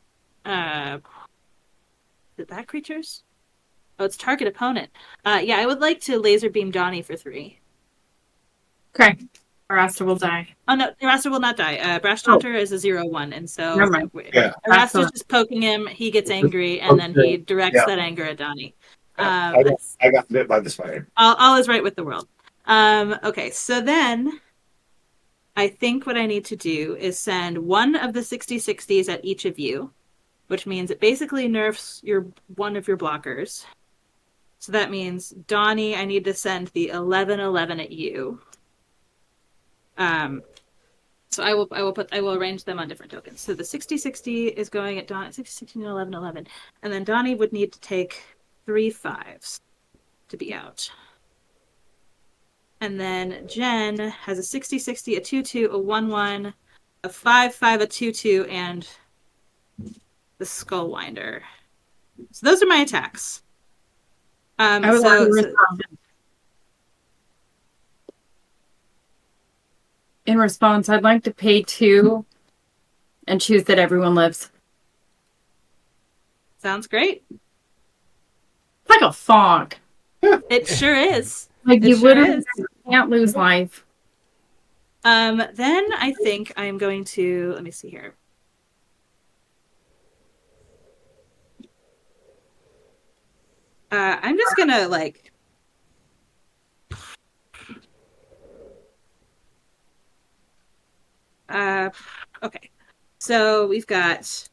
is it that creatures? Oh, it's target opponent. Yeah, I would like to laser beam Donnie for 3. Okay. Arasta will die. Oh, no, Erasta will not die. Brash Taunter is a 0/1, and so Erasta's just poking him, he gets angry, and then he directs that anger at Donnie. I got bit by the spider. All is right with the world. Okay, so then I think what I need to do is send 1 of the 60/60s at each of you, which means it basically nerfs one of your blockers. So that means, Donnie, I need to send the 11/11 at you. So I will arrange them on different tokens. So the 60/60 is going at Donnie, 60/60 and 11/11. And then Donnie would need to take 3 5s to be out. And then Jen has a 60/60, a 2/2, a 1/1, a 5/5, a 2/2, and the Skullwinder. So those are my attacks. In response, I'd like to pay 2 and choose that everyone lives. Sounds great. It's like a fog. It sure is. Like you literally can't lose life. Then I think I'm going to, let me see here. I'm just gonna okay. So we've got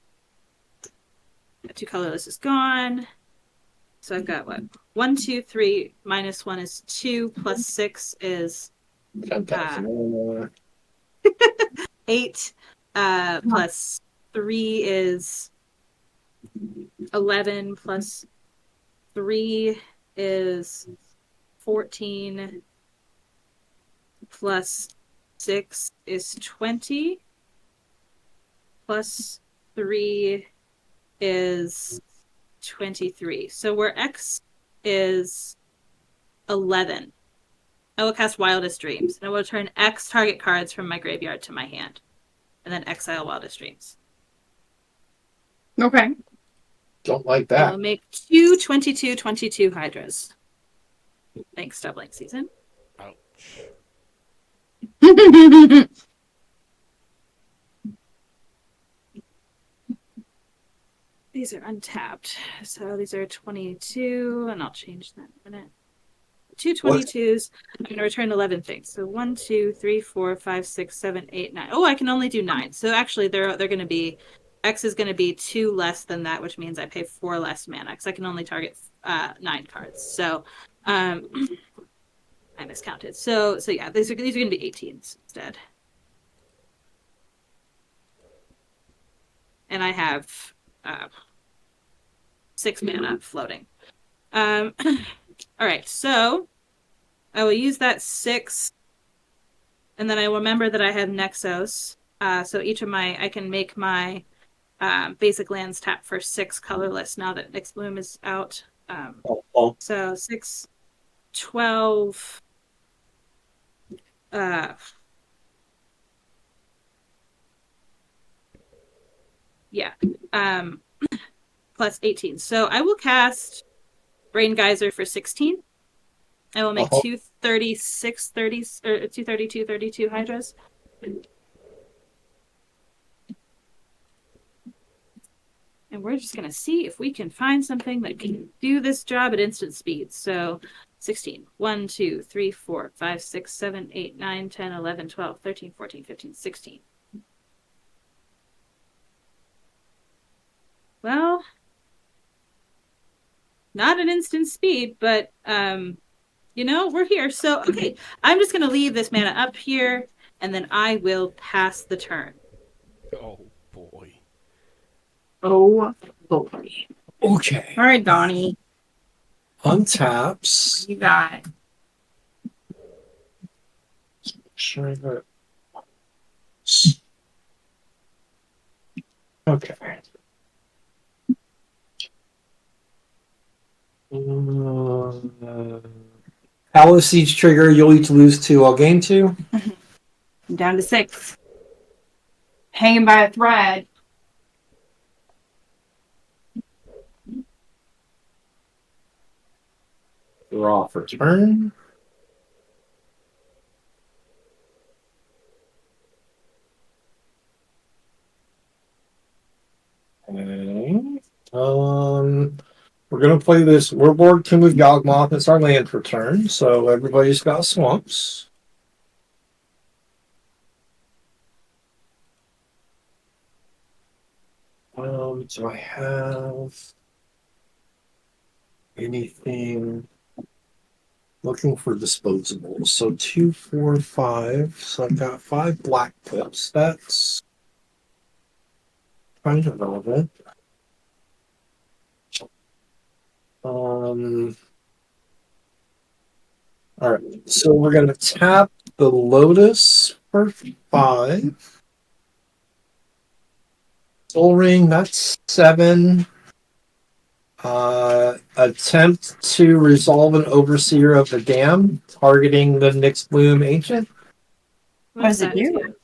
2 colorless is gone. So I've got what? 1, 2, 3 minus 1 is 2 plus 6 is 8. Plus 3 is 11 plus 3 is 14 plus 6 is 20 plus 3 is 23. So where X is 11, I will cast Wildest Dreams, and I will return X target cards from my graveyard to my hand, and then exile Wildest Dreams. Okay. Don't like I that. will make 2 22/22 Hydras. Thanks, doubling season. Ouch. These are untapped, so these are 22, and I'll change that in a minute. 2 22s. I'm going to return 11 things. So 1, 2, 3, 4, 5, 6, 7, 8, 9. Oh, I can only do 9. So actually, they're going to be X is going to be 2 less than that, which means I pay 4 less mana because I can only target 9 cards. So I miscounted. So yeah, these are going to be 18s instead. And I have 6 mana floating. All right, so I will use that 6, and then I will remember that I have Nexos. So each of I can make my basic lands tap for 6 colorless now that Nyx Bloom is out. So 6, 12. Yeah. Plus 18. So I will cast Brain Geyser for 16. I will make 2 36 30 or 2 32 32 Hydras. And we're just going to see if we can find something that can do this job at instant speed. So 16. 1, 2, 3, 4, 5, 6, 7, 8, 9, 10, 11, 12, 13, 14, 15, 16. Well, not an instant speed, but we're here. So okay, I'm just gonna leave this mana up here, and then I will pass the turn. Oh boy. Oh boy. Okay. All right, Donnie. Untaps. You got it. Sure. Okay. Palace Siege trigger, you'll each lose 2. I'll gain 2. I'm down to 6. Hanging by a thread. Draw for turn. Okay. We're gonna play this Warborg Tomb of Yawgmoth. It's our land for turn, so everybody's got swamps. Do I have anything? Looking for disposables. So 2, 4, 5. So I've got 5 black pips. That's kind of relevant. All right. So we're gonna tap the Lotus for 5. Soul Ring, that's 7. Attempt to resolve an Overseer of the Dam, targeting the Nyx Bloom Ancient. What does it do?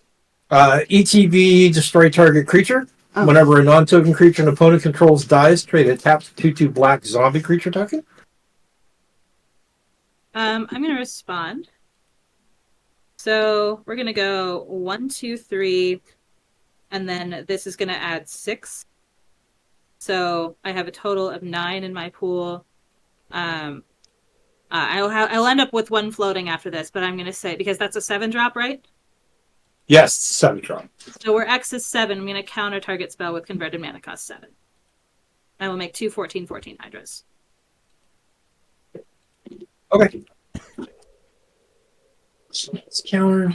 ETB, destroy target creature. Oh. Whenever a non-token creature an opponent controls dies, trade it taps 2/2 black zombie creature token. I'm going to respond. So we're going to go 1, 2, 3, and then this is going to add 6. So I have a total of 9 in my pool. I'll end up with 1 floating after this, but I'm going to say, because that's a 7 drop, right? Yes, 7 drop. So where X is 7, I'm going to counter target spell with converted mana cost 7. I will make 2 14/14 Hydras. Okay. So let's counter.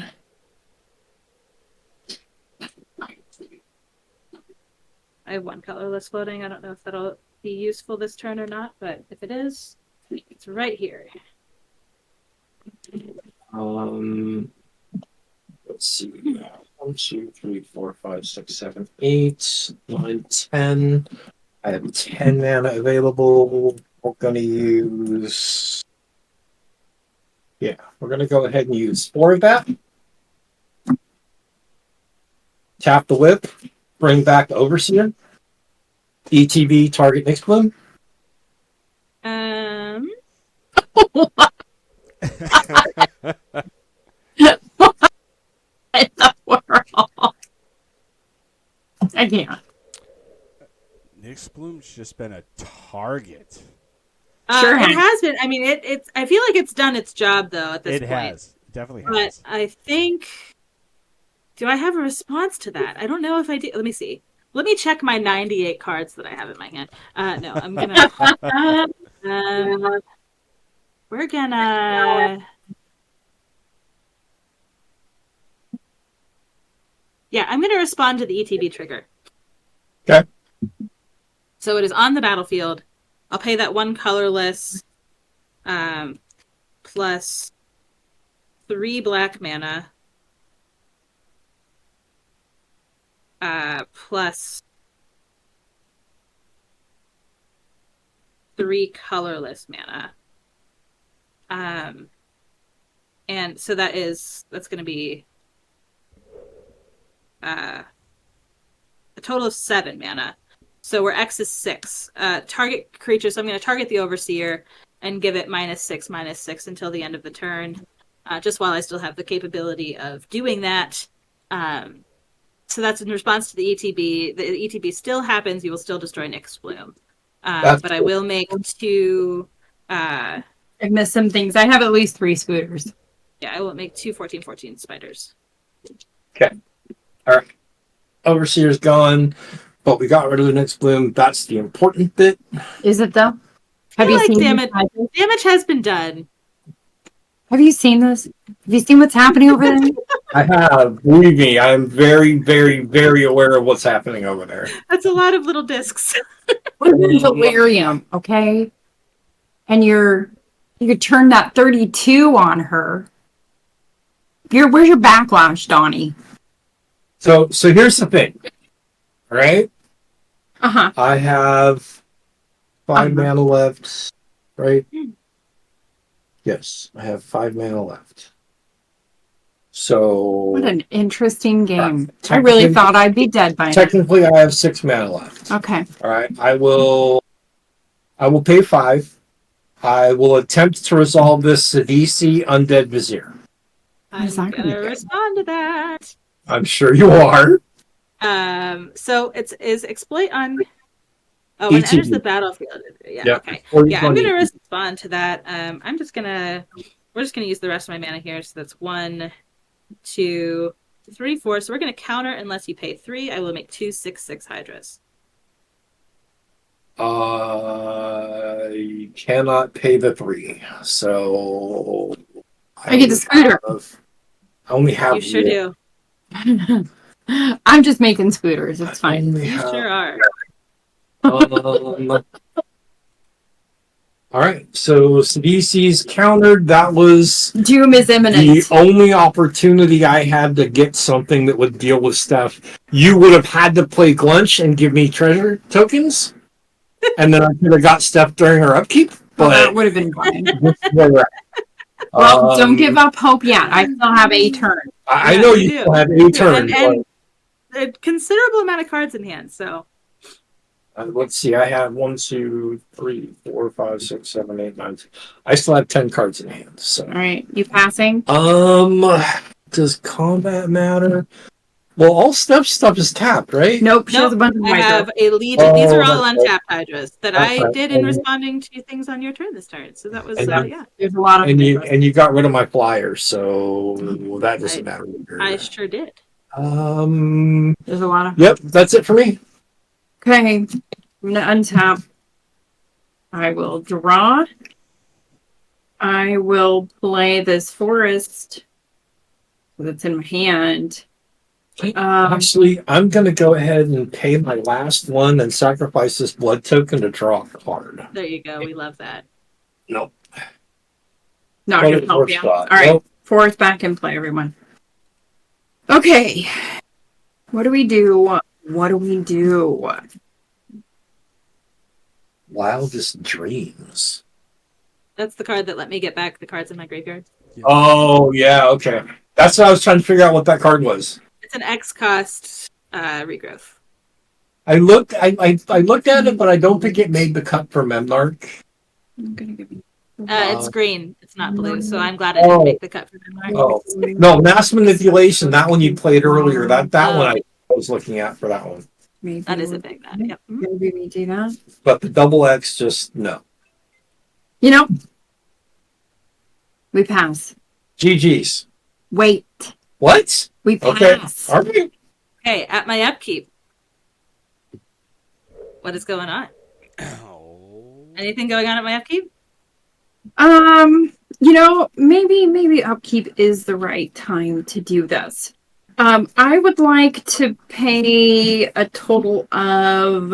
I have one colorless floating. I don't know if that'll be useful this turn or not, but if it is, it's right here. Let's see. 1, 2, 3, 4, 5, 6, 7, 8, 9, 10. I have 10 mana available. We're gonna use. Yeah, we're gonna go ahead and use 4 of that. Tap the whip. Bring back the Overseer. ETB target next bloom. In the world. I can't. Nyx Bloom's just been a target. Sure It has. has been. I mean, it's. I feel like it's done its job though at this It point. has. It definitely But has. I think. Do I have a response to that? I don't know if I do. Let me see. Let me check my 98 cards that I have in my hand. No, I'm gonna. We're gonna. Yeah, I'm gonna respond to the ETB trigger. Okay. So it is on the battlefield. I'll pay that 1 colorless, plus 3 black mana, plus 3 colorless mana. And so that's going to be a total of 7 mana. So where X is 6. Target creature, so I'm going to target the Overseer and give it -6/-6 until the end of the turn, just while I still have the capability of doing that. So that's in response to the ETB. The ETB still happens. You will still destroy Nyx Bloom. But I will make 2... I missed some things. I have at least 3 scooters. Yeah, I will make 2 14/14 spiders. Okay. All right. Overseer's gone, but we got rid of the next bloom. That's the important bit. Is it though? Have I you like seen damage. this? Damage has been done. Have you seen this? Have you seen what's happening over there? I have. Believe me, I'm very, very, very aware of what's happening over there. That's a lot of little discs. We're in delirium, okay? And you could turn that 32 on her. Where's your backlash, Donnie? So here's the thing. All right? Uh-huh. I have 5 mana left, right? Yes, I have 5 mana left. So What an interesting game. I Technically- really thought I'd be dead by now. technically I have 6 mana left. Okay. All right. I will pay 5. I will attempt to resolve this Sidisi Undead Vizier. I'm is that gonna gonna do? respond to that. I'm sure you are. So is exploit on. Oh, when it ETB. enters the battlefield. Yeah. Yep. Okay. Or Yeah, I'm you gonna want respond to that. We're just gonna use the rest of my mana here. So that's 1, 2, 3, 4. So we're gonna counter unless you pay 3. I will make 2 6/6 Hydras. You cannot pay the 3, so I get the scooter. I only have. You sure do. I'm just making scooters. It's fine. only You have- sure are. All right, so Sidisi's countered. That was Doom is imminent. the only opportunity I had to get something that would deal with stuff. You would have had to play Glunch and give me treasure tokens, and then I could have got stuff during her upkeep. Well, that But would have been fine. this is where we're at. Well, don't give up hope yet. I still have a turn. I Yeah, know you you do. still have a turn. And a considerable amount of cards in hand. So but, let's see. I have 1, 2, 3, 4, 5, 6, 7, 8, 9. I still have 10 cards in hand. So, All right. You passing? does combat matter? Well, all stuff is tapped, right? Nope. She has a bunch of I Hydra. have a legion. These are all that's right. untapped Hydras that I Okay. did in And- responding to things on your turn this turn. So that was And- yeah. There's a lot of And Hydra. you got rid of my flyer, so that doesn't matter either. I sure did. There's a lot of. Yep, that's it for me. Okay. I'm gonna untap. I will draw. I will play this forest that's in my hand. Actually, I'm going to go ahead and pay my last one and sacrifice this blood token to draw a card. There you go. We love that. Nope. Not Put gonna it help first you. spot. All right, Nope. fourth back in play, everyone. Okay, what do we do? What do we do? Wildest Dreams. That's the card that let me get back the cards in my graveyard. Oh, yeah, okay. That's what I was trying to figure out what that card was. It's an X cost regrowth. I looked at it, but I don't think it made the cut for Memnarch. I'm gonna give you. It's green. It's not blue, so I'm glad I didn't make the cut for Denmark. Oh, no, Mass Manipulation, that one you played earlier. That one I was looking at for that one. Maybe That is a big one. Yep. Maybe we do that. But the double X, just no. You know, we pass. GG's. Wait, What? we Okay. pass. Are we? Okay, at my upkeep. What is going on? Anything going on at my upkeep? You know, maybe upkeep is the right time to do this. I would like to pay a total of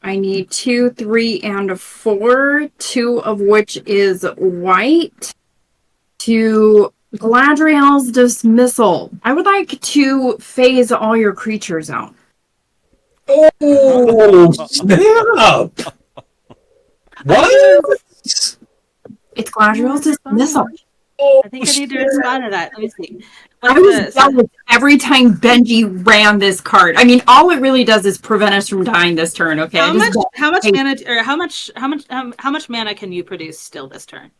I need 2, 3, and a 4, 2 of which is white, to Gladriel's Dismissal. I would like to phase all your creatures out. Oh, snap! What? It's Gladriel's Dismissal. I think I need to respond to that. Let me see. I was jealous every time Benji ran this card. I mean, all it really does is prevent us from dying this turn. Okay. How much mana or how much mana can you produce still this turn?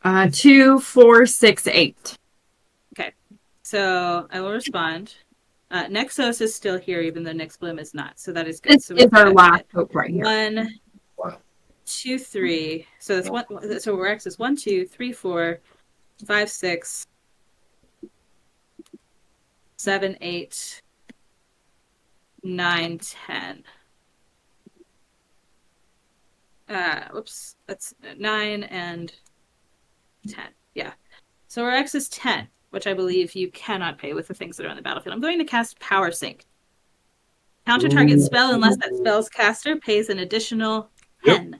2, 4, 6, 8. Okay, so I will respond. Nexos is still here, even though Nyx Bloom is not. So that is good. This So is our last hope right here. 1, 2, 3. So that's one. So we're X is 1, 2, 3, 4, 5, 6, 7, 8, 9, 10. Whoops, that's 9 and 10. Yeah. So our X is 10, which I believe you cannot pay with the things that are on the battlefield. I'm going to cast Power Sync. Counter target spell unless that spell's caster pays an additional 10.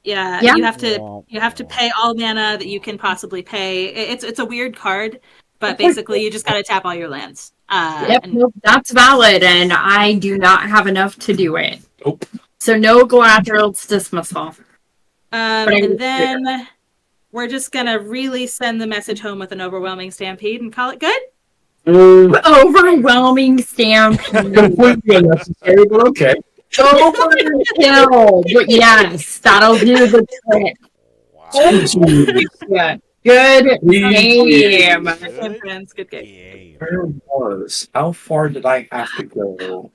Yeah, you have to pay all mana that you can possibly pay. It's a weird card, but basically you just gotta tap all your lands. That's valid, and I do not have enough to do it. Nope. So no Gladriel's Dismissal. And then we're just gonna really send the message home with an overwhelming stampede and call it good. Overwhelming stampede. Completely unnecessary, but okay. Overkill. But yes, that'll do the trick. Wow. Good game. Okay, friends, good game. Where was? How far did I have to go?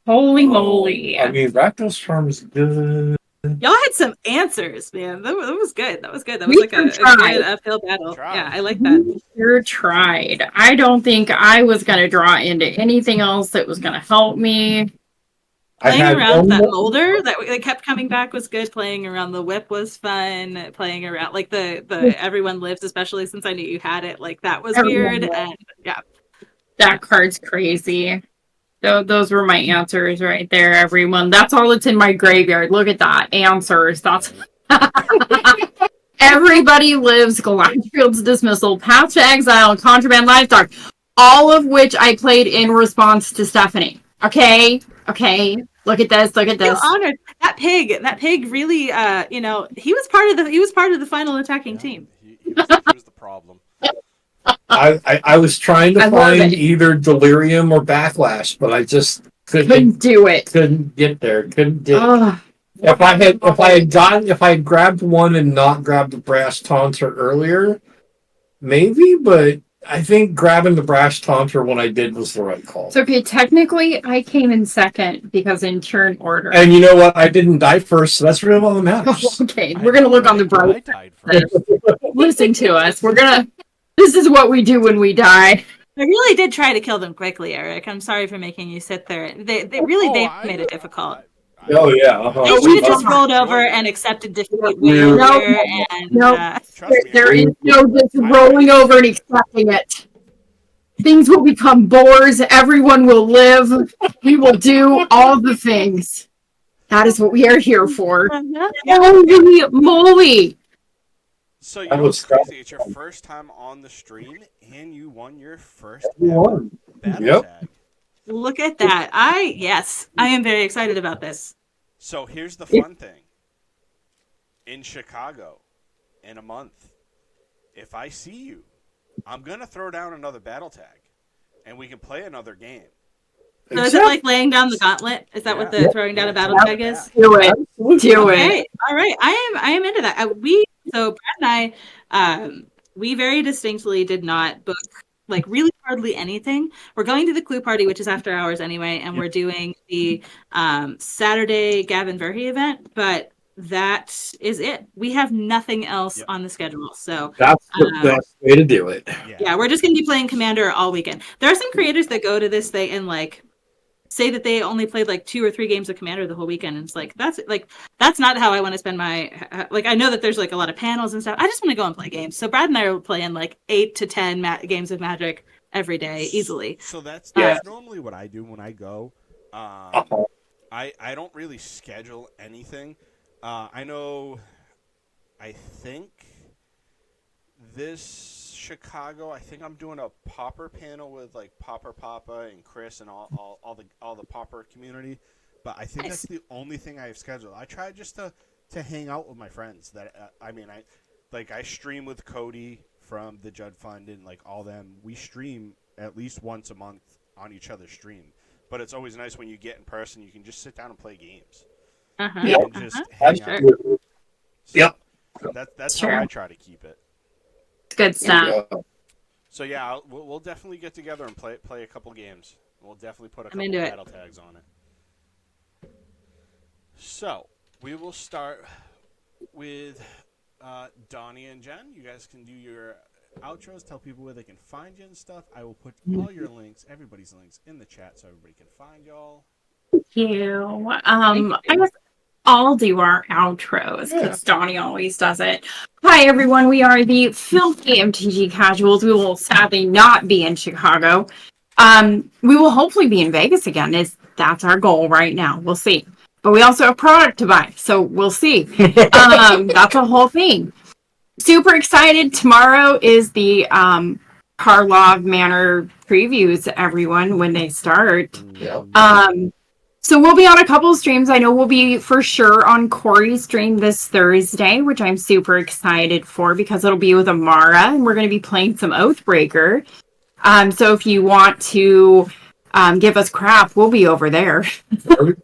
Holy moly. I mean, Rakdos Charm is good. Y'all had some answers, man. That was good. That was good. That was We like a tried. good uphill battle. Yeah, I like that. Sure tried. I don't think I was going to draw into anything else that was going to help me. Playing around that molder that kept coming back was good. Playing around the whip was fun. Playing around like the Everyone Lives, especially since I knew you had it, like that was weird. And yeah, that card's crazy. Those were my answers right there, everyone. That's all that's in my graveyard. Look at that. Answers. That's Everybody Lives, Gladfield's Dismissal, Path to Exile, and Contraband Livestock. All of which I played in response to Stephanie. Okay. Look at this. Look at this. I feel honored. That pig really he was part of the final attacking team. He was the problem. I was trying to find either Delirium or Backlash, but I just couldn't do it. Couldn't get there. If I had grabbed one and not grabbed the Brash Taunter earlier, maybe, but I think grabbing the Brash Taunter when I did was the right call. It's okay. Technically, I came in second because in turn order. And you know what? I didn't die first, so that's really all that matters. Okay, we're going to look on the bright side first. Listen to us. This is what we do when we die. I really did try to kill them quickly, Eric. I'm sorry for making you sit there. They made it difficult. Oh yeah. They should have just rolled over and accepted defeat. No. There is no just rolling over and accepting it. Things will become boars. Everyone will live. We will do all the things. That is what we are here for. Holy moly! So you I know was what's crazy? It's your first time on the stream, and you won your first ever battle Yep. tag. Look at that. I am very excited about this. So here's the fun thing. In Chicago, in a month, if I see you, I'm going to throw down another battle tag, and we can play another game. So is it like laying down the gauntlet? Is that what the throwing down a battle tag is? Do it. Do it. Okay. All right. I am into that. So Brad and I, we very distinctly did not book like really hardly anything. We're going to the Clue Party, which is after hours anyway, and we're doing the Saturday Gavin Verhey event, but that is it. We have nothing else on the schedule. So That's the best way to do it. yeah, we're just gonna be playing Commander all weekend. There are some creators that go to this thing and like say that they only played like 2 or 3 games of Commander the whole weekend. And it's like that's not how I want to spend my like. I know that there's like a lot of panels and stuff. I just want to go and play games. So Brad and I are playing like 8 to 10 games of Magic every day easily. So that's normally what I do when I go. I don't really schedule anything. I know. I think this Chicago, I think I'm doing a Popper panel with like Popper Papa and Chris and all the Popper community. But I think that's the only thing I have scheduled. I try just to hang out with my friends. That I stream with Cody from the Judd Fund and like all them. We stream at least once a month on each other's stream. But it's always nice when you get in person. You can just sit down and play games. And just hang out. Yep. That's how I try to keep it. Good stuff. So yeah, we'll definitely get together and play a couple games. We'll definitely put a couple battle tags on it. So we will start with Donnie and Jen. You guys can do your outros. Tell people where they can find you and stuff. I will put all your links, everybody's links, in the chat so everybody can find y'all. Thank you. I guess I'll do our outros because Donnie always does it. Hi, everyone. We are the Filthy MTG Casuals. We will sadly not be in Chicago. We will hopefully be in Vegas again. That's our goal right now. We'll see. But we also have product to buy, so we'll see. That's a whole thing. Super excited. Tomorrow is the Karlov Manor previews, everyone, when they start. So we'll be on a couple of streams. I know we'll be for sure on Corey's stream this Thursday, which I'm super excited for because it'll be with Amara, and we're going to be playing some Oathbreaker. So if you want to give us crap, we'll be over there.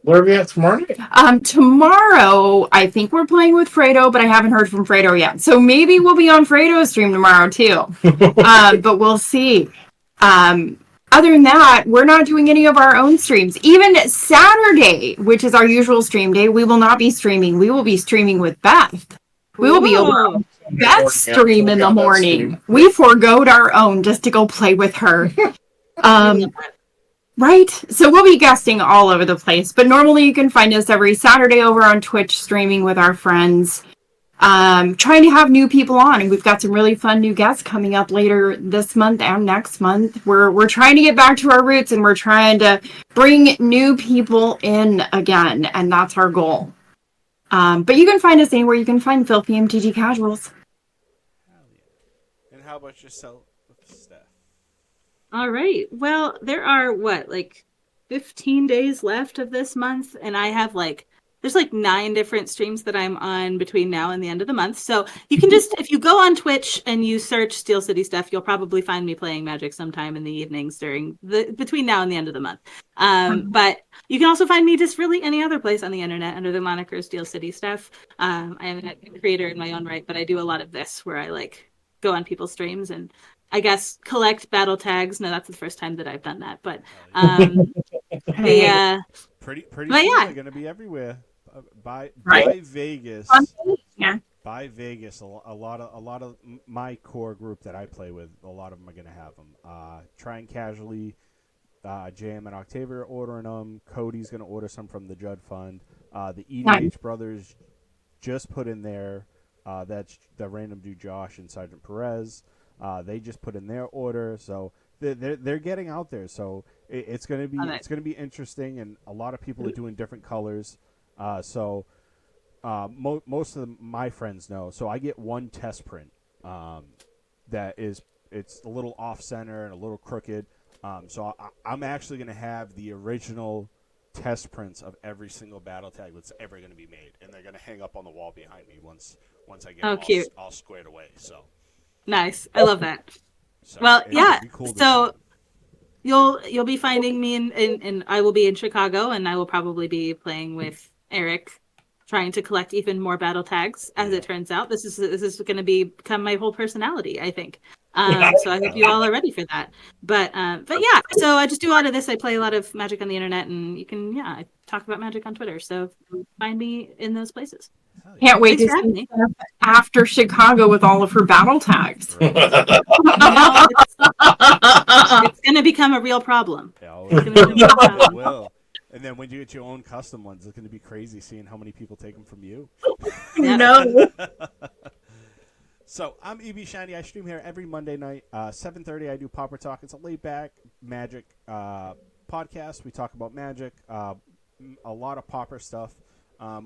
Where are we at tomorrow night? Tomorrow, I think we're playing with Fredo, but I haven't heard from Fredo yet. So maybe we'll be on Fredo's stream tomorrow too. But we'll see. Other than that, we're not doing any of our own streams. Even Saturday, which is our usual stream day, we will not be streaming. We will be streaming with Beth. We will be over on Beth's stream in the morning. We forgoed our own just to go play with her. Right? So we'll be guesting all over the place. But normally you can find us every Saturday over on Twitch streaming with our friends. Trying to have new people on, and we've got some really fun new guests coming up later this month and next month. We're trying to get back to our roots, and we're trying to bring new people in again, and that's our goal. But you can find us anywhere you can find Filthy MTG Casuals. Hell yeah. And how about yourself, Steph? All right. Well, there are 15 days left of this month, and I have there's 9 different streams that I'm on between now and the end of the month. So you can just, if you go on Twitch and you search Steel City Stuff, you'll probably find me playing Magic sometime in the evenings between now and the end of the month. But you can also find me just really any other place on the internet under the moniker Steel City Stuff. I am a creator in my own right, but I do a lot of this where I go on people's streams and I guess collect battle tags. No, that's the first time that I've done that, but pretty but soon yeah. they're gonna be everywhere. By Vegas. Yeah. By Vegas, a lot of my core group that I play with, a lot of them are gonna have them. Trying casually, JM and Octavia are ordering them. Cody's gonna order some from the Judd Fund. The EDH brothers just put in their that's the random dude Josh and Sergeant Perez. They just put in their order, so they're getting out there. So it's gonna be Love it. it's gonna be interesting, and a lot of people are doing different colors. Most of my friends know. So I get one test print it's a little off center and a little crooked. I'm actually going to have the original test prints of every single battle tag that's ever going to be made, and they're going to hang up on the wall behind me once I get them cute. all squared away. So Nice. I love that. So Well, it's yeah. gonna be cool to So see. you'll be finding me in I will be in Chicago, and I will probably be playing with Eric, trying to collect even more battle tags. As Yeah. it turns out, this is going to become my whole personality, I think. So I hope you all are ready for that. But yeah, so I just do a lot of this. I play a lot of Magic on the internet, and you can I talk about Magic on Twitter. So find me in those places. Hell yeah. Can't wait Thanks to for having see me. Steph after Chicago with all of her battle tags. Right. No, it's going to become a real problem. Yeah, It's going to become a real it problem. will. And then when you get your own custom ones, it's going to be crazy seeing how many people take them from you. Yeah. No. So I'm EB Shiny. I stream here every Monday night, 7:30. I do Popper Talk. It's a laid back Magic podcast. We talk about Magic, a lot of Popper stuff.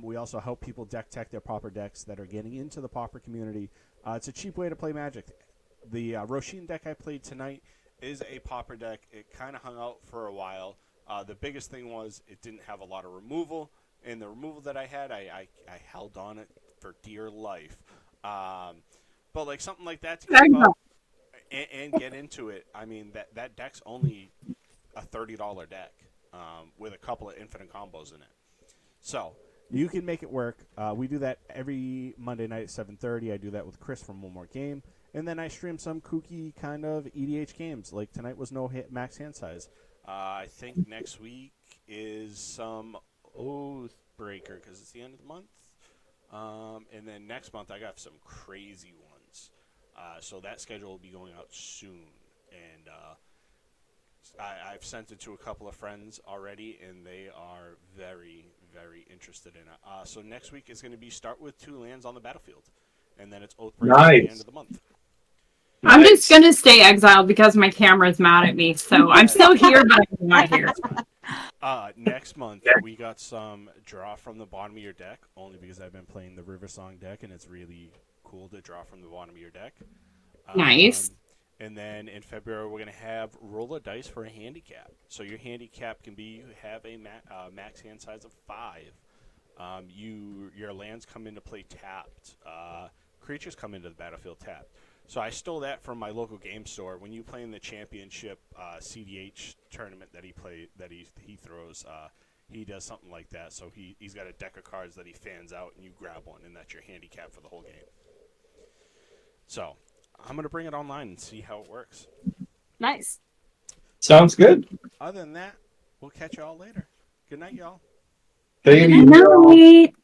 We also help people deck tech their Popper decks that are getting into the Popper community. It's a cheap way to play Magic. The Roshin deck I played tonight is a Popper deck. It kind of hung out for a while. The biggest thing was it didn't have a lot of removal, and the removal that I had, I held on it for dear life. But like something like that to keep up and get into it, I mean that deck's only a $30 deck with a couple of infinite combos in it. So you can make it work. We do that every Monday night at 7:30. I do that with Chris from One More Game, and then I stream some kooky kind of EDH games. Like tonight was no hit max hand size. I think next week is some Oathbreaker because it's the end of the month. And then next month I got some crazy ones. So that schedule will be going out soon. And I've sent it to a couple of friends already, and they are very, very interested in it. So next week is going to be start with 2 lands on the battlefield. And then it's Oathbreaker at the end of the month. I'm just going to stay exiled because my camera's mad at me. So I'm still here, but I'm not here. Next month, we got some draw from the bottom of your deck, only because I've been playing the River Song deck, and it's really cool to draw from the bottom of your deck. Nice. And then in February, we're going to have roll a dice for a handicap. So your handicap can be you have a max hand size of 5. Your lands come into play tapped. Creatures come into the battlefield tapped. So I stole that from my local game store. When you play in the championship CDH tournament that he throws, he does something like that. So he's got a deck of cards that he fans out, and you grab one, and that's your handicap for the whole game. So I'm going to bring it online and see how it works. Nice. Sounds good. Other than that, we'll catch y'all later. Good night, y'all. Take it Good easy, y'all. night.